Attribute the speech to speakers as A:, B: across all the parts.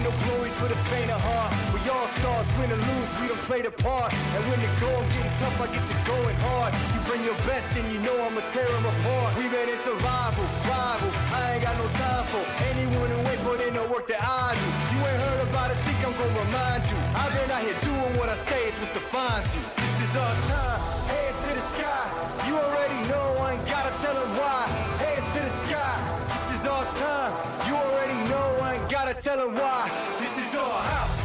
A: no glory for the faint of heart. We all stars, win or lose, we don't play the part. And when the going getting tough, I get to going hard. You bring your best and you know I'ma tear them apart. We ran in survival, rival. I ain't got no time for anyone who ain't put in the work that I do. You ain't heard about it, think I'm gonna remind you. I've been out here doing what I say, it's what defines you. This is our time, hands to the sky. You already know, I ain't gotta tell them why. Hands to the sky, this is our time. You already know, I ain't gotta tell them why. This is our house.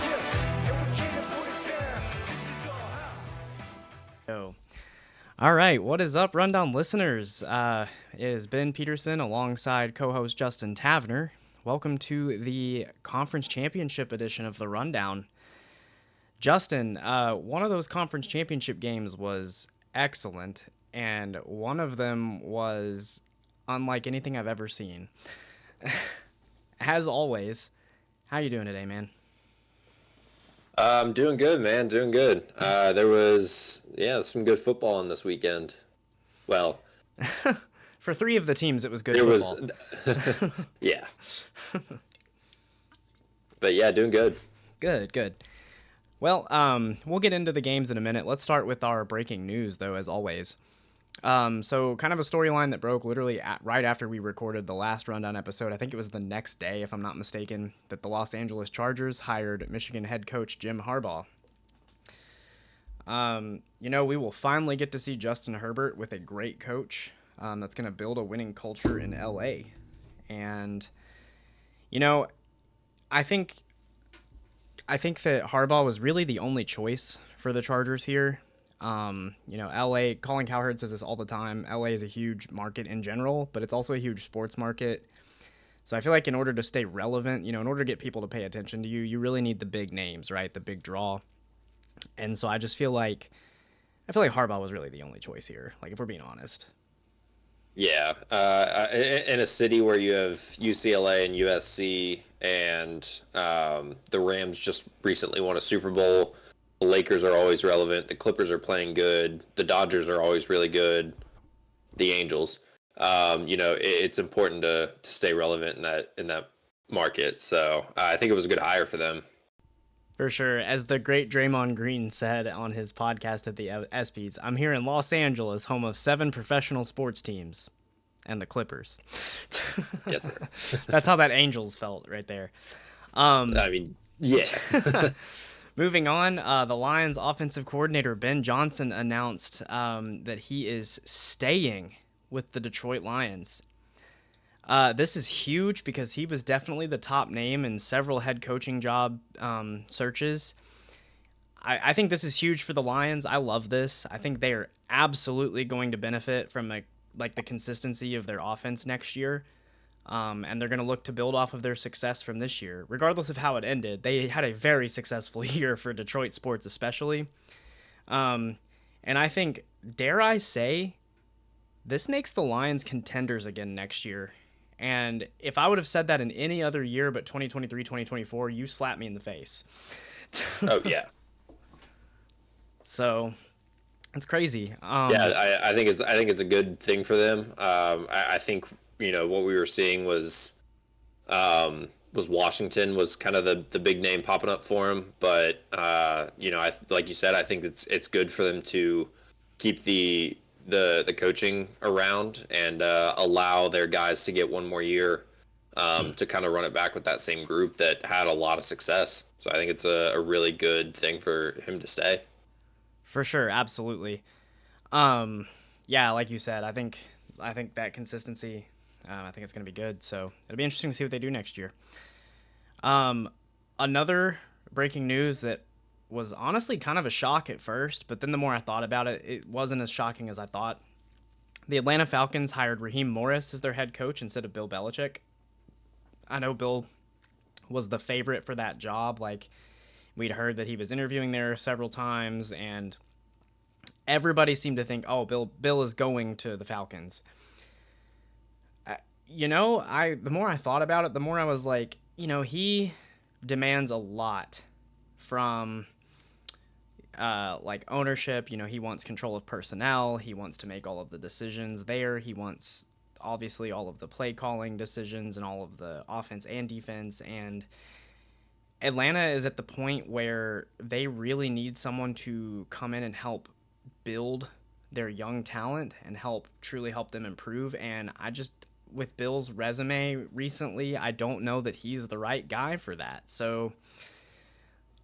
A: Yeah, and we can't put it down. This is our house.
B: Oh. All right, what is up, Rundown listeners? It is Ben Peterson alongside co-host Justin Tavener. Welcome to the Conference Championship edition of the Rundown. Justin, one of those Conference Championship games was excellent, and one of them was unlike anything I've ever seen. As always, how you doing today, man?
C: I'm doing good, man. Doing good. There was, some good football on this weekend. Well,
B: For three of the teams, it was good
C: there
B: football.
C: was, yeah. But yeah, doing good.
B: Good. Well, we'll get into the games in a minute. Let's start with our breaking news, though, as always. So kind of a storyline that broke literally right after we recorded the last Rundown episode. I think it was the next day, if I'm not mistaken, that the Los Angeles Chargers hired Michigan head coach Jim Harbaugh. We will finally get to see Justin Herbert with a great coach that's going to build a winning culture in LA. And, I think that Harbaugh was really the only choice for the Chargers here. LA, Colin Cowherd says this all the time. LA is a huge market in general, but it's also a huge sports market. So I feel like in order to stay relevant, in order to get people to pay attention to you, you really need the big names, right? The big draw. And so I feel like Harbaugh was really the only choice here, like if we're being honest.
C: Yeah. In a city where you have UCLA and USC and the Rams just recently won a Super Bowl. The Lakers are always relevant. The Clippers are playing good. The Dodgers are always really good. The Angels. It's important to stay relevant in that market. So I think it was a good hire for them.
B: For sure. As the great Draymond Green said on his podcast at the ESPYs, I'm here in Los Angeles, home of 7 professional sports teams and the Clippers.
C: Yes, sir.
B: That's how that Angels felt right there.
C: Yeah.
B: Moving on, the Lions offensive coordinator Ben Johnson announced that he is staying with the Detroit Lions. This is huge because he was definitely the top name in several head coaching job searches. I think this is huge for the Lions. I love this. I think they are absolutely going to benefit from the consistency of their offense next year. And they're going to look to build off of their success from this year. Regardless of how it ended, they had a very successful year for Detroit sports especially. And I think, dare I say, this makes the Lions contenders again next year. And if I would have said that in any other year but 2023, 2024, you slap me in the face.
C: Oh, yeah.
B: So it's crazy.
C: I think it's a good thing for them. I think what we were seeing was Washington was kind of the big name popping up for him, but like you said, I think it's good for them to keep the coaching around and allow their guys to get one more year to kind of run it back with that same group that had a lot of success. So I think it's a really good thing for him to stay.
B: For sure, absolutely. Like you said, I think that consistency. I think it's going to be good, so it'll be interesting to see what they do next year. Another breaking news that was honestly kind of a shock at first, but then the more I thought about it, it wasn't as shocking as I thought. The Atlanta Falcons hired Raheem Morris as their head coach instead of Bill Belichick. I know Bill was the favorite for that job. Like, we'd heard that he was interviewing there several times, and everybody seemed to think, oh, Bill is going to the Falcons. The more I thought about it, the more I was like, he demands a lot from ownership. He wants control of personnel. He wants to make all of the decisions there. He wants obviously all of the play calling decisions and all of the offense and defense. And Atlanta is at the point where they really need someone to come in and help build their young talent and truly help them improve. And with Bill's resume recently, I don't know that he's the right guy for that. So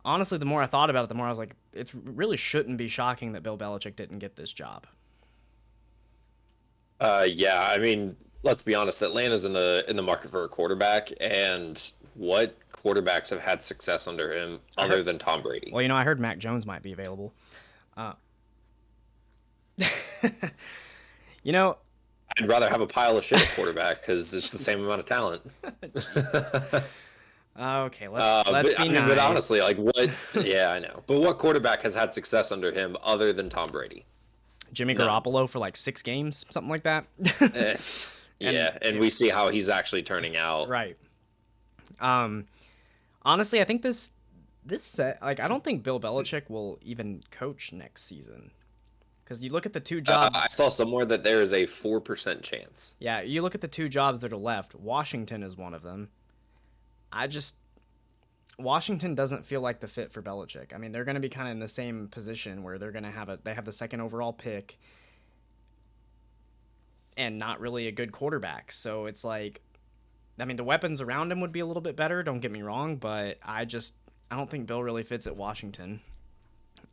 B: honestly, the more I thought about it, the more I was like, it really shouldn't be shocking that Bill Belichick didn't get this job.
C: Yeah, I mean, let's be honest. Atlanta's in the market for a quarterback, and what quarterbacks have had success under him other than Tom Brady?
B: Well, I heard Mac Jones might be available.
C: I'd rather have a pile of shit at quarterback because it's the same amount of talent.
B: Okay, let's be nice.
C: But honestly, like what? Yeah, I know. But what quarterback has had success under him other than Tom Brady?
B: Jimmy Garoppolo for like 6 games, something like that.
C: And we see how he's actually turning out.
B: Right. Honestly, I think this set, like, I don't think Bill Belichick will even coach next season. Because you look at the 2 jobs.
C: I saw somewhere that there is a 4% chance.
B: Yeah, you look at the 2 jobs that are left. Washington is one of them. Washington doesn't feel like the fit for Belichick. I mean, they're going to be kind of in the same position where they're going to they have the 2nd overall pick and not really a good quarterback. So it's like, I mean, the weapons around him would be a little bit better, don't get me wrong, but I don't think Bill really fits at Washington.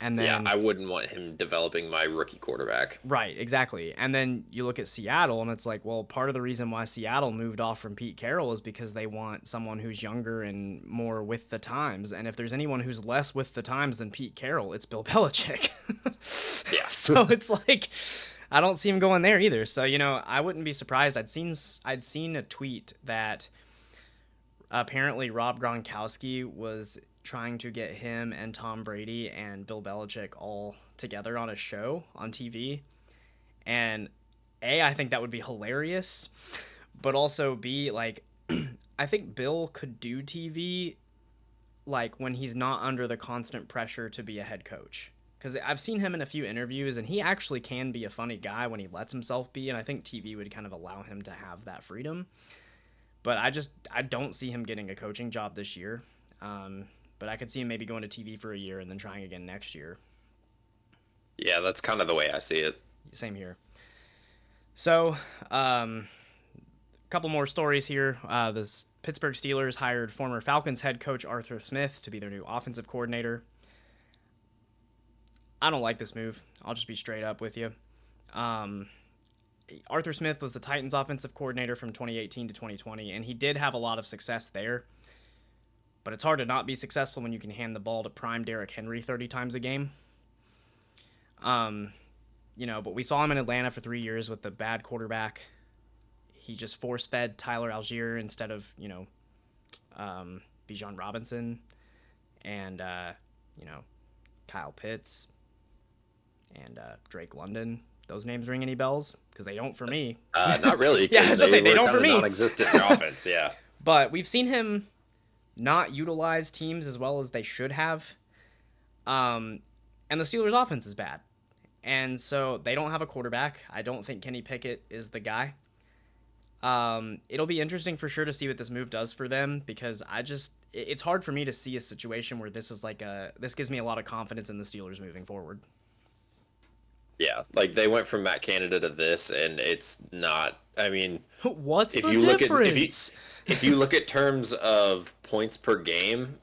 B: And then,
C: yeah, I wouldn't want him developing my rookie quarterback.
B: Right, exactly. And then you look at Seattle, and it's like, well, part of the reason why Seattle moved off from Pete Carroll is because they want someone who's younger and more with the times. And if there's anyone who's less with the times than Pete Carroll, it's Bill Belichick.
C: Yeah.
B: So it's like, I don't see him going there either. So, I wouldn't be surprised. I'd seen a tweet that apparently Rob Gronkowski was trying to get him and Tom Brady and Bill Belichick all together on a show on TV. And I think that would be hilarious, but also B, like, I think Bill could do TV like when he's not under the constant pressure to be a head coach. Because I've seen him in a few interviews, and he actually can be a funny guy when he lets himself be, and I think TV would kind of allow him to have that freedom. But I don't see him getting a coaching job this year. But I could see him maybe going to TV for a year and then trying again next year.
C: Yeah, that's kind of the way I see it.
B: Same here. So, a couple more stories here. The Pittsburgh Steelers hired former Falcons head coach Arthur Smith to be their new offensive coordinator. I don't like this move. I'll just be straight up with you. Arthur Smith was the Titans offensive coordinator from 2018 to 2020, and he did have a lot of success there. But it's hard to not be successful when you can hand the ball to prime Derrick Henry 30 times a game. But we saw him in Atlanta for 3 years with the bad quarterback. He just force-fed Tyler Algier instead of, Bijan Robinson and, Kyle Pitts and Drake London. Those names ring any bells? Because they don't for me.
C: Not really.
B: Yeah, I was going to say, they don't for me.
C: Non-existent in their offense, yeah.
B: But we've seen him not utilize teams as well as they should have. And the Steelers' offense is bad. And so they don't have a quarterback. I don't think Kenny Pickett is the guy. It'll be interesting for sure to see what this move does for them, because it's hard for me to see a situation where this gives me a lot of confidence in the Steelers moving forward.
C: Yeah, like they went from Matt Canada to this, and it's not. I mean,
B: what's the difference?
C: If you look at terms of points per game,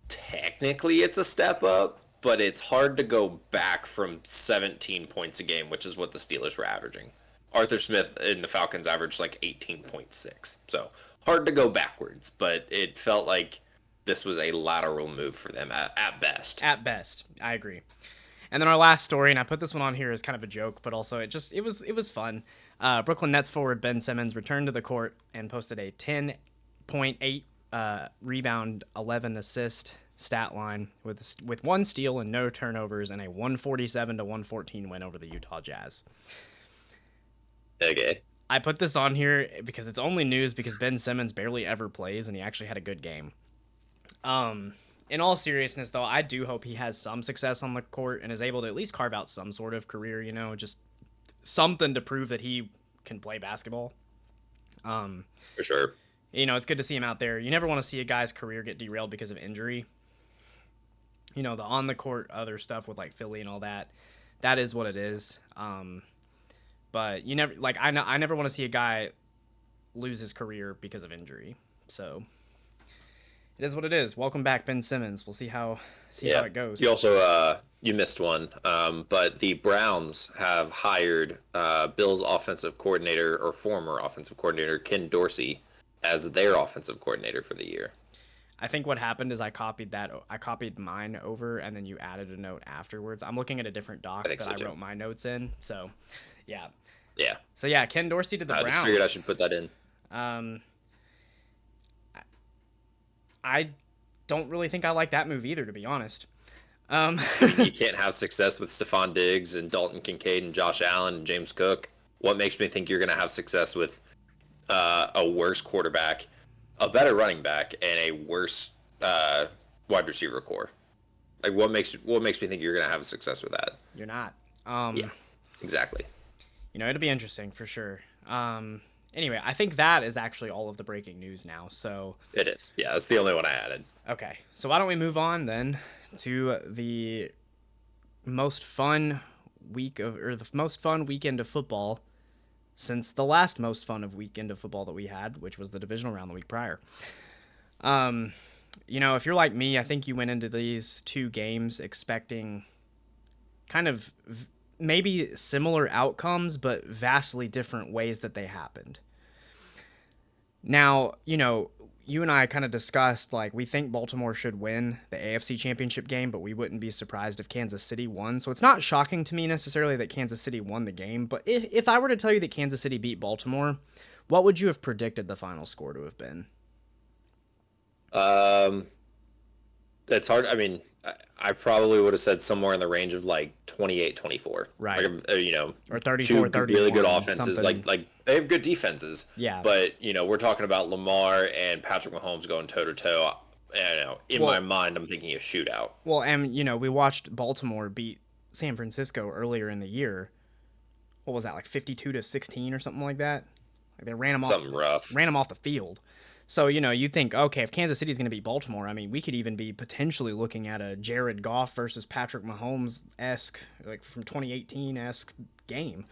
C: technically it's a step up, but it's hard to go back from 17 points a game, which is what the Steelers were averaging. Arthur Smith and the Falcons averaged like 18.6, so hard to go backwards. But it felt like this was a lateral move for them at best. At best,
B: I agree. And then our last story, and I put this one on here as kind of a joke, but also it was fun. Brooklyn Nets forward Ben Simmons returned to the court and posted a 10.8 rebound, 11 assist stat line with 1 steal and no turnovers and a 147-114 win over the Utah Jazz.
C: Okay.
B: I put this on here because it's only news because Ben Simmons barely ever plays, and he actually had a good game. In all seriousness, though, I do hope he has some success on the court and is able to at least carve out some sort of career, just something to prove that he can play basketball.
C: For sure.
B: It's good to see him out there. You never want to see a guy's career get derailed because of injury. The on the court other stuff with like Philly and all that, that is what it is. But you never I never want to see a guy lose his career because of injury. So it is what it is. Welcome back, Ben Simmons. We'll see how it goes.
C: You also you missed one, but the Browns have hired Bill's offensive coordinator or former offensive coordinator Ken Dorsey as their offensive coordinator for the year.
B: I think what happened is I copied mine over, and then you added a note afterwards. I'm looking at a different doc that I wrote my notes in. So, yeah.
C: Yeah.
B: So yeah, Ken Dorsey to the Browns.
C: I just figured I should put that in.
B: I don't really think I like that move either, to be honest.
C: I mean, you can't have success with Stephon Diggs and Dalton Kincaid and Josh Allen and James Cook. What makes me think you're going to have success with a worse quarterback, a better running back, and a worse wide receiver core? Like, what makes me think you're going to have success with that?
B: You're not.
C: Yeah, exactly.
B: It'll be interesting for sure. Anyway, I think that is actually all of the breaking news now. So
C: it is. Yeah, that's the only one I added.
B: Okay, so why don't we move on then to the most fun the most fun weekend of football since the last most fun of weekend of football that we had, which was the divisional round the week prior. If you're like me, I think you went into these two games expecting kind of maybe similar outcomes, but vastly different ways that they happened. Now, you and I kind of discussed, like, we think Baltimore should win the AFC Championship game, but we wouldn't be surprised if Kansas City won. So it's not shocking to me necessarily that Kansas City won the game. But if I were to tell you that Kansas City beat Baltimore, what would you have predicted the final score to have been?
C: It's hard. I mean, I probably would have said somewhere in the range of like 28-24.
B: Right.
C: Like,
B: or 34-31.
C: Two really good offenses.
B: Something.
C: Like they have good defenses.
B: Yeah.
C: But, we're talking about Lamar and Patrick Mahomes going toe-to-toe. In my mind, I'm thinking a shootout.
B: Well, and, we watched Baltimore beat San Francisco earlier in the year. What was that, like 52-16 or something like that? Like they ran them off the field. So, you think, okay, if Kansas City's going to beat Baltimore, I mean, we could even be potentially looking at a Jared Goff versus Patrick Mahomes-esque, like from 2018-esque game.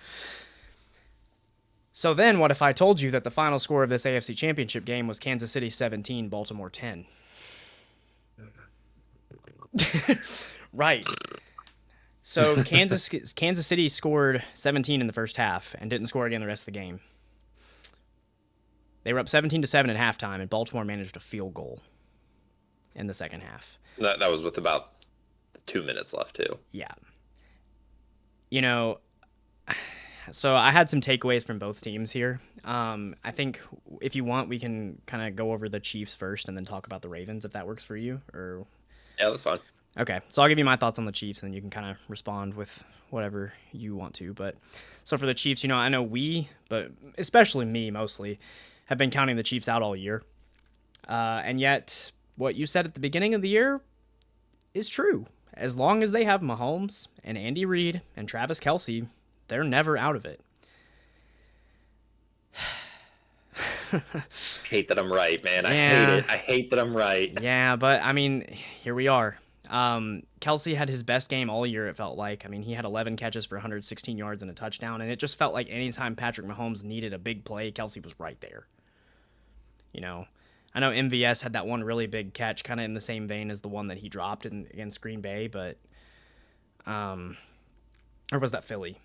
B: So then what if I told you that the final score of this AFC Championship game was Kansas City 17, Baltimore 10? Right. So Kansas City scored 17 in the first half and didn't score again the rest of the game. They were up 17-7 at halftime, and Baltimore managed a field goal in the second half.
C: That was with about 2 minutes left, too.
B: Yeah. So I had some takeaways from both teams here. I think if you want, we can kind of go over the Chiefs first and then talk about the Ravens, if that works for you. Or
C: yeah, that's fine.
B: Okay, so I'll give you my thoughts on the Chiefs, and then you can kind of respond with whatever you want to. But so for the Chiefs, I know we, but especially me mostly, have been counting the Chiefs out all year. And yet, what you said at the beginning of the year is true. As long as they have Mahomes and Andy Reid and Travis Kelce, they're never out of it.
C: Hate that I'm right, man. I hate it. I hate that I'm right.
B: Yeah, but, I mean, here we are. Kelce had his best game all year, it felt like. I mean, he had 11 catches for 116 yards and a touchdown, and it just felt like anytime Patrick Mahomes needed a big play, Kelce was right there. I know MVS had that one really big catch, kind of in the same vein as the one that he dropped against Green Bay, but, or was that Philly?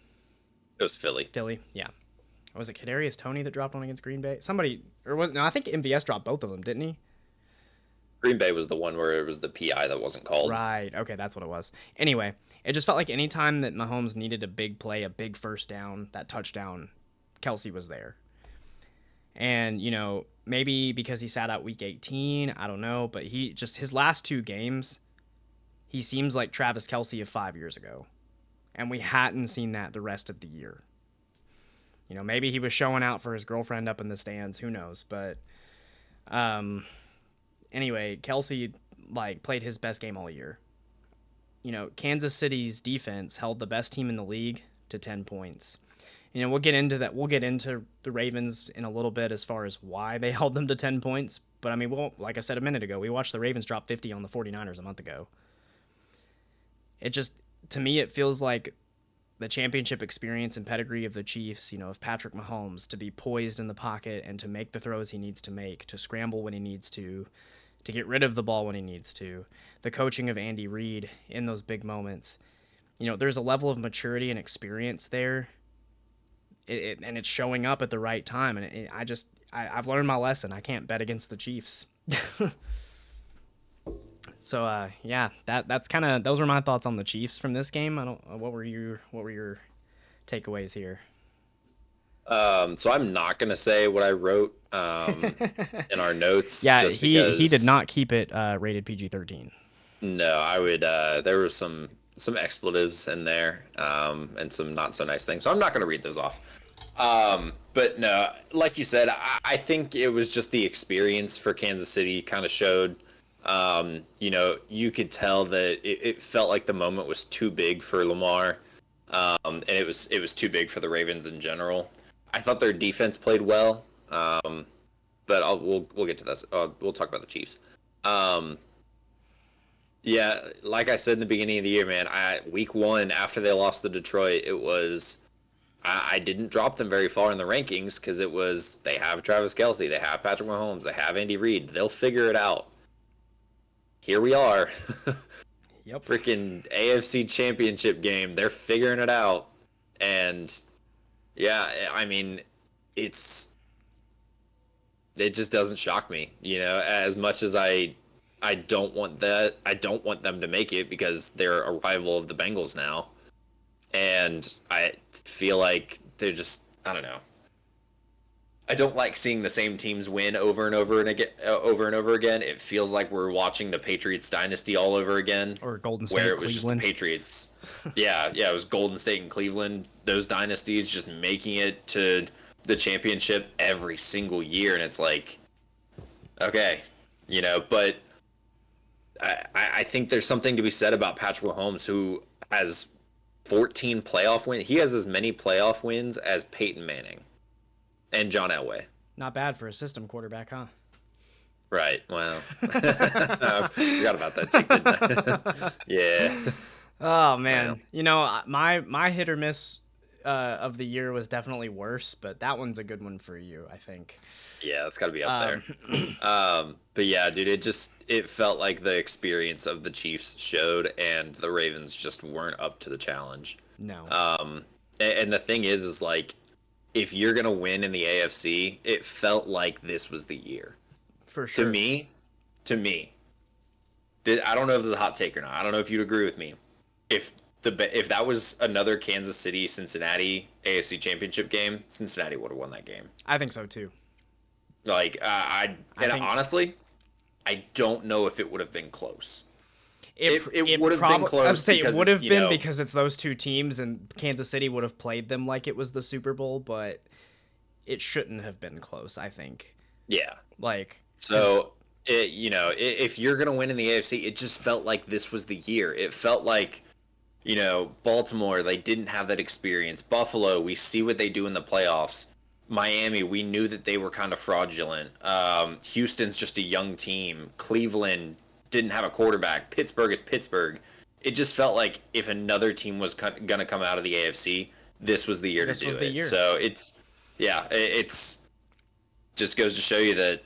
C: It was Philly.
B: Philly, yeah. Or was it Kadarius Toney that dropped one against Green Bay? I think MVS dropped both of them, didn't he?
C: Green Bay was the one where it was the PI that wasn't called.
B: Right. Okay, that's what it was. Anyway, it just felt like any time that Mahomes needed a big play, a big first down, that touchdown, Kelce was there. And, maybe because he sat out week 18, I don't know, but his last two games, he seems like Travis Kelce of 5 years ago. And we hadn't seen that the rest of the year. Maybe he was showing out for his girlfriend up in the stands, who knows, but anyway, Kelce played his best game all year. Kansas City's defense held the best team in the league to 10 points. We'll get into that. We'll get into the Ravens in a little bit as far as why they held them to 10 points. But I mean, like I said a minute ago, we watched the Ravens drop 50 on the 49ers a month ago. It just, to me, it feels like the championship experience and pedigree of the Chiefs, of Patrick Mahomes, to be poised in the pocket and to make the throws he needs to make, to scramble when he needs to get rid of the ball when he needs to, the coaching of Andy Reid in those big moments. There's a level of maturity and experience there, and it's showing up at the right time. And I've learned my lesson. I can't bet against the Chiefs. So yeah, that's kind of, those were my thoughts on the Chiefs from this game. What were your takeaways here?
C: So I'm not gonna say what I wrote in our notes.
B: Yeah,
C: just
B: he did not keep it rated PG-13.
C: No, I would. There were some expletives in there, and some not so nice things. So I'm not gonna read those off. But no, like you said, I think it was just the experience for Kansas City kind of showed. You could tell that it felt like the moment was too big for Lamar, and it was too big for the Ravens in general. I thought their defense played well, but we'll get to this. We'll talk about the Chiefs. Yeah, like I said in the beginning of the year, man, week 1 after they lost to Detroit, it was I didn't drop them very far in the rankings because it was they have Travis Kelce, they have Patrick Mahomes, they have Andy Reid, they'll figure it out. Here we are.
B: Yep.
C: Freaking AFC Championship game. They're figuring it out. And yeah, I mean, it just doesn't shock me, as much as I don't want that. I don't want them to make it because they're a rival of the Bengals now. And I feel like they're just, I don't know. I don't like seeing the same teams win over and over again. It feels like we're watching the Patriots dynasty all over again.
B: Or Golden State,
C: where it was
B: Cleveland.
C: Just the Patriots. Yeah, it was Golden State and Cleveland. Those dynasties just making it to the championship every single year, and it's like, okay, But I think there's something to be said about Patrick Mahomes, who has 14 playoff wins. He has as many playoff wins as Peyton Manning. And John Elway.
B: Not bad for a system quarterback, huh?
C: Right. Well, I forgot about that too. Yeah.
B: Oh man, my hit or miss of the year was definitely worse, but that one's a good one for you, I think.
C: Yeah, it's got to be up there. But yeah, dude, it felt like the experience of the Chiefs showed, and the Ravens just weren't up to the challenge.
B: No.
C: And the thing is like, if you're gonna win in the AFC, it felt like this was the year.
B: For sure.
C: To me, I don't know if this is a hot take or not. I don't know if you'd agree with me. If that was another Kansas City Cincinnati AFC Championship game, Cincinnati would have won that game.
B: I think so too.
C: Like honestly, I don't know if it would have been close. It would have been close.
B: I would say it would have been
C: know,
B: because it's those two teams, and Kansas City would have played them like it was the Super Bowl, but it shouldn't have been close, I think.
C: Yeah.
B: So,
C: if you're gonna win in the AFC, it just felt like this was the year. It felt like, Baltimore, they didn't have that experience. Buffalo, we see what they do in the playoffs. Miami, we knew that they were kind of fraudulent. Houston's just a young team. Cleveland didn't have a quarterback. Pittsburgh is Pittsburgh. It just felt like if another team was going to come out of the AFC, this was the year to do it. So it's just goes to show you that,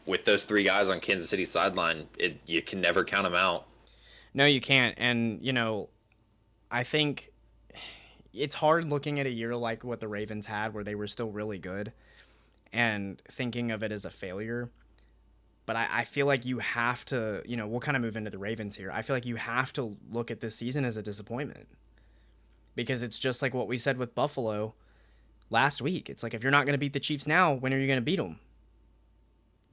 C: with those three guys on Kansas City's sideline, you can never count them out.
B: No, you can't. And, I think it's hard looking at a year like what the Ravens had, where they were still really good, and thinking of it as a failure. But I feel like you have to, we'll kind of move into the Ravens here. I feel like you have to look at this season as a disappointment, because it's just like what we said with Buffalo last week. It's like, if you're not going to beat the Chiefs now, when are you going to beat them?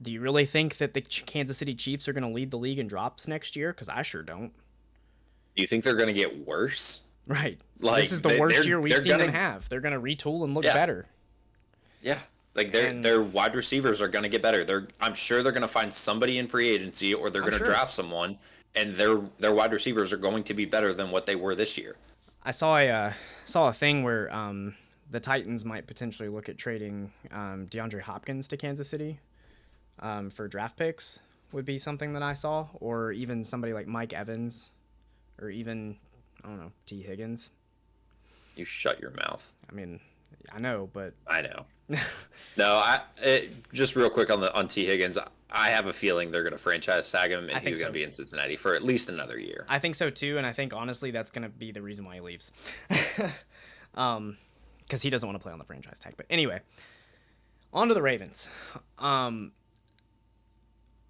B: Do you really think that the Kansas City Chiefs are going to lead the league in drops next year? Because I sure don't.
C: Do you think they're going to get worse?
B: Right. This is the worst year we've seen them have. They're going to retool and look better.
C: Yeah. Like their wide receivers are going to get better. I'm sure they're going to find somebody in free agency, or they're going to draft someone, and their wide receivers are going to be better than what they were this year.
B: I saw a thing where the Titans might potentially look at trading DeAndre Hopkins to Kansas City for draft picks would be something that I saw, or even somebody like Mike Evans, or even, I don't know, T. Higgins.
C: You shut your mouth.
B: I mean, I know, but
C: I know. No, just real quick on T. Higgins. I have a feeling they're going to franchise tag him, and he's going to be in Cincinnati for at least another year.
B: I think so too, and I think honestly that's going to be the reason why he leaves, because he doesn't want to play on the franchise tag. But anyway, on to the Ravens.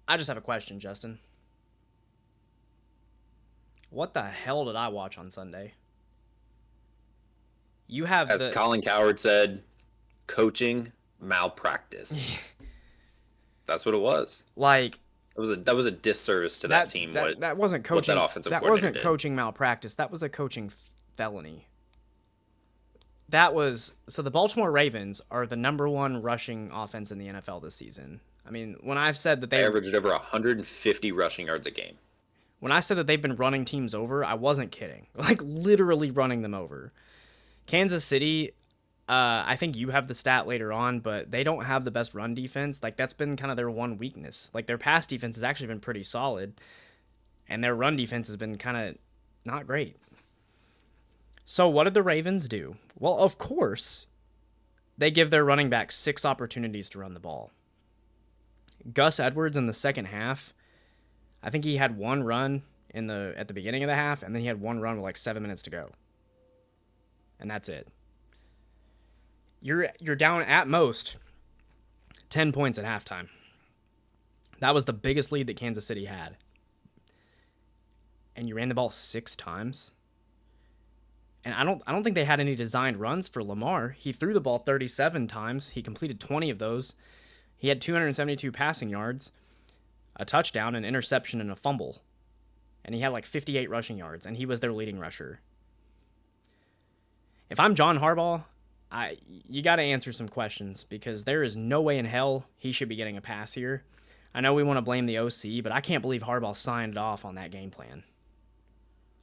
B: I just have a question, Justin. What the hell did I watch on Sunday? You have,
C: as Colin Cowherd said, coaching malpractice. That's what it was.
B: Like,
C: that was a disservice to that team.
B: That wasn't coaching.
C: What that offensive
B: that
C: coordinator
B: wasn't
C: did.
B: Coaching malpractice. That was a coaching felony. That was so. The Baltimore Ravens are the #1 rushing offense in the NFL this season. I mean, when I've said that they
C: averaged over 150 rushing yards a game.
B: When I said that they've been running teams over, I wasn't kidding. Like, literally running them over. Kansas City, I think you have the stat later on, but they don't have the best run defense. Like, that's been kind of their one weakness. Like, their pass defense has actually been pretty solid, and their run defense has been kind of not great. So what did the Ravens do? Well, of course, they give their running back 6 opportunities to run the ball. Gus Edwards in the second half, I think he had 1 run at the beginning of the half, and then he had 1 run with like 7 minutes to go. And that's it. You're down at most 10 points at halftime. That was the biggest lead that Kansas City had. And you ran the ball 6 times. And I don't think they had any designed runs for Lamar. He threw the ball 37 times. He completed 20 of those. He had 272 passing yards, a touchdown, an interception, and a fumble. And he had like 58 rushing yards, and he was their leading rusher. If I'm John Harbaugh, you got to answer some questions, because there is no way in hell he should be getting a pass here. I know we want to blame the OC, but I can't believe Harbaugh signed off on that game plan.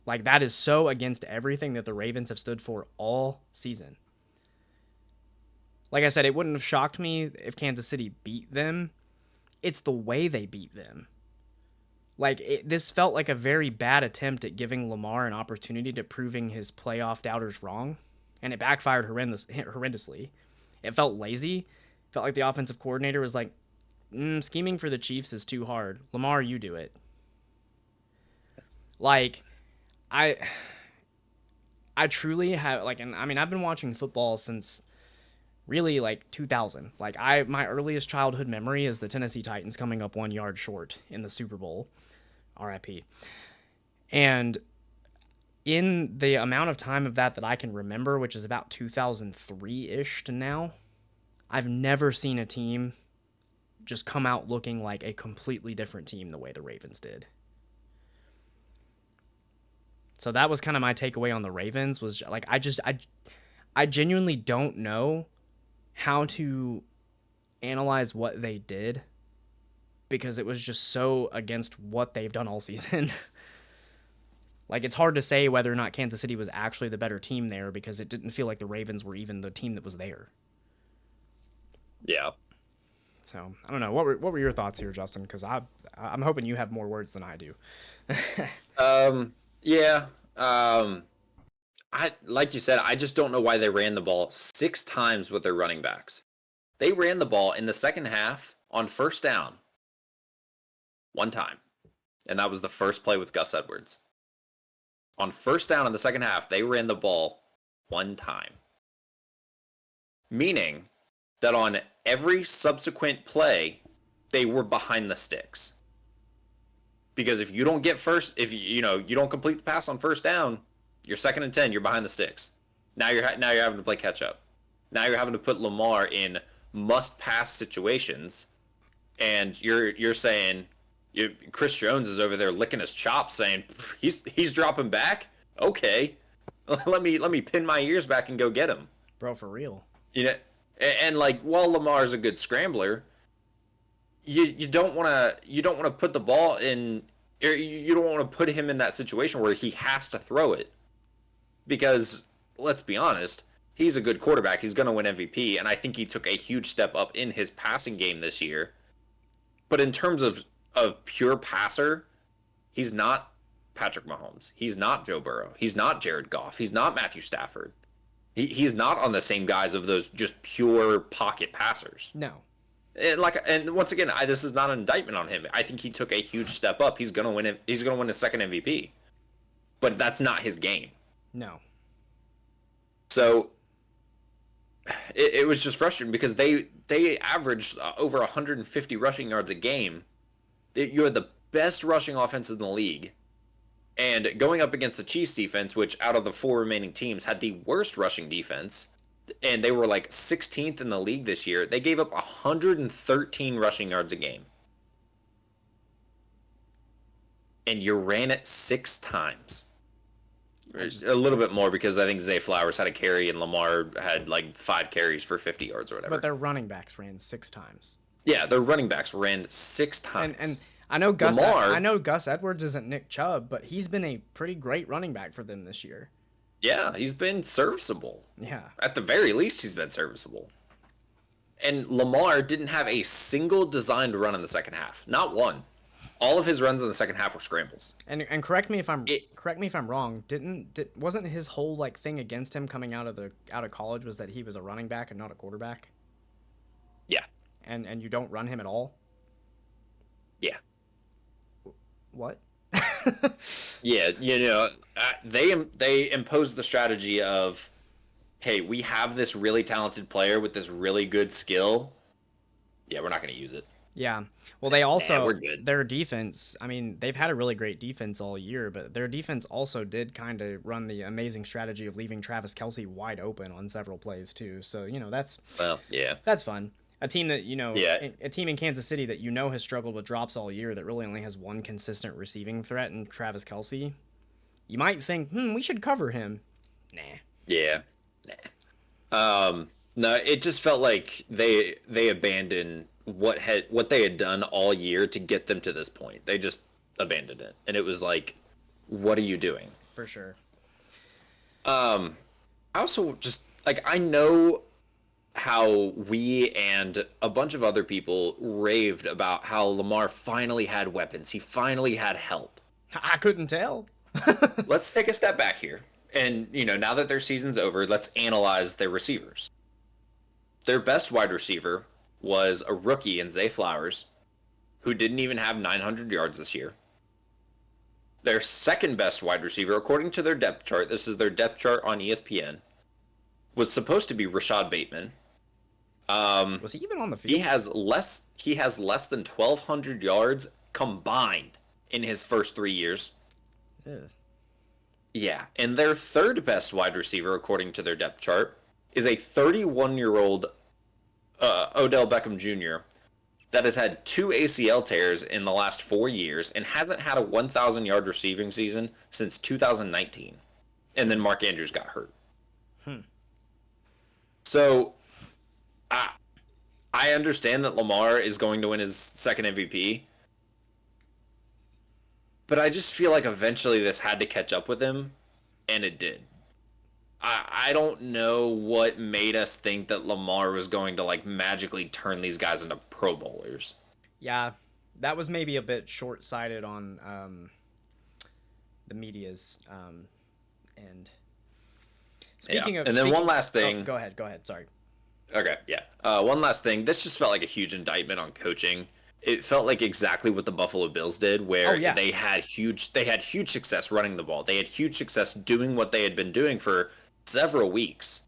B: Like, that is so against everything that the Ravens have stood for all season. Like I said, it wouldn't have shocked me if Kansas City beat them. It's the way they beat them. Like, this felt like a very bad attempt at giving Lamar an opportunity to proving his playoff doubters wrong, and it backfired horrendously. It felt lazy. It felt like the offensive coordinator was like, scheming for the Chiefs is too hard. Lamar, you do it. Like, I truly have, like, and I mean, I've been watching football since really like 2000. Like, my earliest childhood memory is the Tennessee Titans coming up 1 yard short in the Super Bowl. RIP. And in the amount of time of that I can remember, which is about 2003-ish to now, I've never seen a team just come out looking like a completely different team the way the Ravens did. So that was kind of my takeaway on the Ravens, was like, I genuinely don't know how to analyze what they did, because it was just so against what they've done all season. Like, it's hard to say whether or not Kansas City was actually the better team there, because it didn't feel like the Ravens were even the team that was there.
C: Yeah.
B: So, I don't know. What were your thoughts here, Justin? Because I'm hoping you have more words than I do.
C: Yeah. Like you said, I just don't know why they ran the ball 6 times with their running backs. They ran the ball in the second half on first down 1 time. And that was the first play with Gus Edwards. On first down in the second half, they ran the ball 1 time. Meaning that on every subsequent play, they were behind the sticks. Because if you don't get you don't complete the pass on first down, you're 2nd and 10, you're behind the sticks. Now you're having to play catch up. Now you're having to put Lamar in must-pass situations, and you're saying, Chris Jones is over there licking his chops, saying he's dropping back. Okay, let me pin my ears back and go get him,
B: Bro, for real.
C: you know. And like, while Lamar's a good scrambler, you don't want to put the ball in. You don't want to put him in that situation where he has to throw it, because let's be honest, He's a good quarterback. He's going to win MVP, and I think he took a huge step up in his passing game this year. But in terms of pure passer, he's not Patrick Mahomes. He's not Joe Burrow. He's not Jared Goff. He's not Matthew Stafford. He's not on the same guys of those just pure pocket passers.
B: No.
C: And once again, this is not an indictment on him. I think he took a huge step up. He's going to win it. He's going to win his second MVP. But that's not his game.
B: No.
C: So it was just frustrating because they averaged over 150 rushing yards a game. You had the best rushing offense in the league. And going up against the Chiefs defense, which out of the 4 remaining teams had the worst rushing defense, and they were like 16th in the league this year, they gave up 113 rushing yards a game. And you ran it 6 times. A little bit more because I think Zay Flowers had a carry and Lamar had like 5 carries for 50 yards or whatever.
B: But their running backs ran 6 times.
C: Yeah, their running backs ran 6 times.
B: And I know Gus Edwards isn't Nick Chubb, but he's been a pretty great running back for them this year.
C: Yeah, he's been serviceable.
B: Yeah.
C: At the very least, he's been serviceable. And Lamar didn't have a single designed run in the second half. Not one. All of his runs in the second half were scrambles.
B: And correct me if I'm wrong. Wasn't his whole like thing against him coming out of college was that he was a running back and not a quarterback?
C: Yeah.
B: And you don't run him at all?
C: Yeah.
B: What?
C: Yeah, they imposed the strategy of, hey, we have this really talented player with this really good skill. Yeah, we're not going to use it.
B: Yeah. Well, they also,
C: we're good.
B: Their defense, I mean, they've had a really great defense all year, but their defense also did kind of run the amazing strategy of leaving Travis Kelce wide open on several plays too. So, that's fun. A team that, a team in Kansas City that has struggled with drops all year that really only has one consistent receiving threat in Travis Kelce. You might think, we should cover him. Nah.
C: Yeah. Nah. No, it just felt like they abandoned what they had done all year to get them to this point. They just abandoned it. And it was like, what are you doing?
B: For sure.
C: I also just, I know how we and a bunch of other people raved about how Lamar finally had weapons. He finally had help.
B: I couldn't tell.
C: Let's take a step back here. And, now that their season's over, let's analyze their receivers. Their best wide receiver was a rookie in Zay Flowers, who didn't even have 900 yards this year. Their second best wide receiver, according to their depth chart, this is their depth chart on ESPN, was supposed to be Rashad Bateman.
B: Was he even on the field?
C: He has less than 1,200 yards combined in his first 3 years.
B: Ugh.
C: Yeah, and their third best wide receiver, according to their depth chart, is a 31-year-old Odell Beckham Jr. that has had 2 ACL tears in the last 4 years and hasn't had a 1,000-yard receiving season since 2019. And then Mark Andrews got hurt. So, I understand that Lamar is going to win his second MVP, but I just feel like eventually this had to catch up with him, and it did. I don't know what made us think that Lamar was going to magically turn these guys into Pro Bowlers.
B: Yeah, that was maybe a bit short-sighted on the media's end. Speaking of,
C: and then one last thing.
B: Oh, go ahead. Sorry.
C: Okay, yeah. One last thing. This just felt like a huge indictment on coaching. It felt like exactly what the Buffalo Bills did, where they had huge success running the ball. They had huge success doing what they had been doing for several weeks,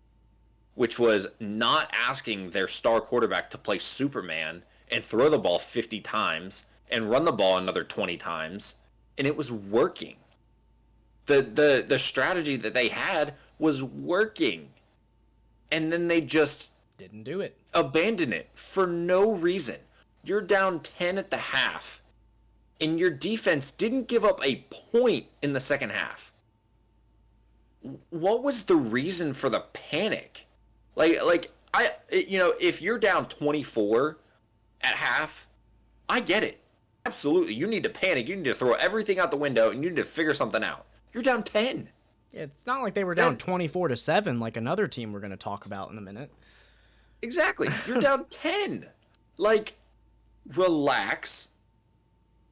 C: which was not asking their star quarterback to play Superman and throw the ball 50 times and run the ball another 20 times, and it was working. The strategy that they had was working, and then they just
B: didn't do it.
C: Abandon it for no reason. You're down 10 at the half, and your defense didn't give up a point in the second half. What was the reason for the panic? If you're down 24 at half, I get it. Absolutely. You need to panic. You need to throw everything out the window, and you need to figure something out. You're down 10.
B: It's not like they were down 24-7 like another team we're going to talk about in a minute.
C: Exactly. You're down 10. Like, relax.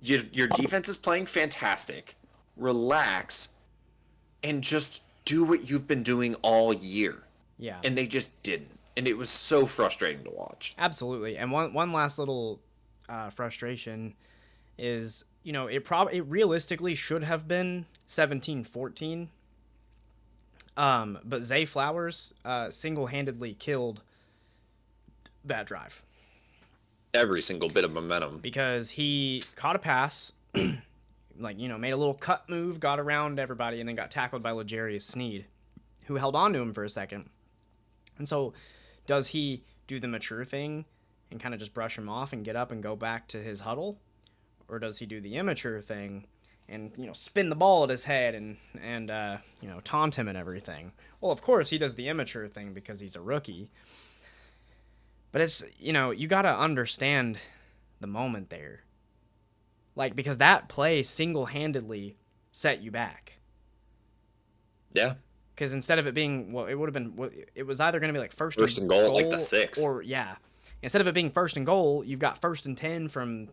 C: Your defense is playing fantastic. Relax. And just do what you've been doing all year.
B: Yeah.
C: And they just didn't. And it was so frustrating to watch.
B: Absolutely. And one last little frustration is, you know, it realistically should have been 17-14. But Zay Flowers single-handedly killed that drive.
C: Every single bit of momentum.
B: Because he caught a pass, like, you know, made a little cut move, got around everybody, and then got tackled by L'Jarius Sneed, who held on to him for a second. And so, does he do the mature thing and kind of just brush him off and get up and go back to his huddle? Or does he do the immature thing and, you know, spin the ball at his head and you know, taunt him and everything? Well, of course, he does the immature thing because he's a rookie. But it's, you know, you got to understand the moment there. Like, because that play single-handedly set you back.
C: Yeah.
B: Because instead of it being, well, it would have been, it was either going to be like first
C: and goal at like the 6.
B: Or, yeah. Instead of it being first and goal, you've got 1st and 10 from,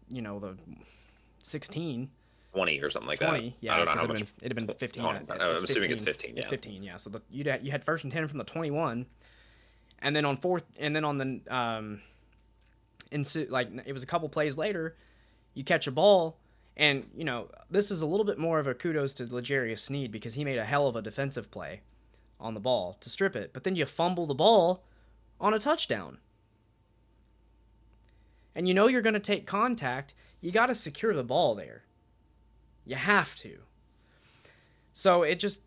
B: you know, the 16.
C: 20 or something like
B: 20,
C: that.
B: yeah.
C: I don't know how much.
B: It'd have been 15.
C: I'm assuming it's 15, yeah.
B: It's 15, yeah. So you had 1st and 10 from the 21. And then on the like it was a couple plays later, you catch a ball, and you know this is a little bit more of a kudos to L'Jarius Sneed because he made a hell of a defensive play on the ball to strip it, but then you fumble the ball on a touchdown, and you know you're going to take contact. You got to secure the ball there. You have to. So it just,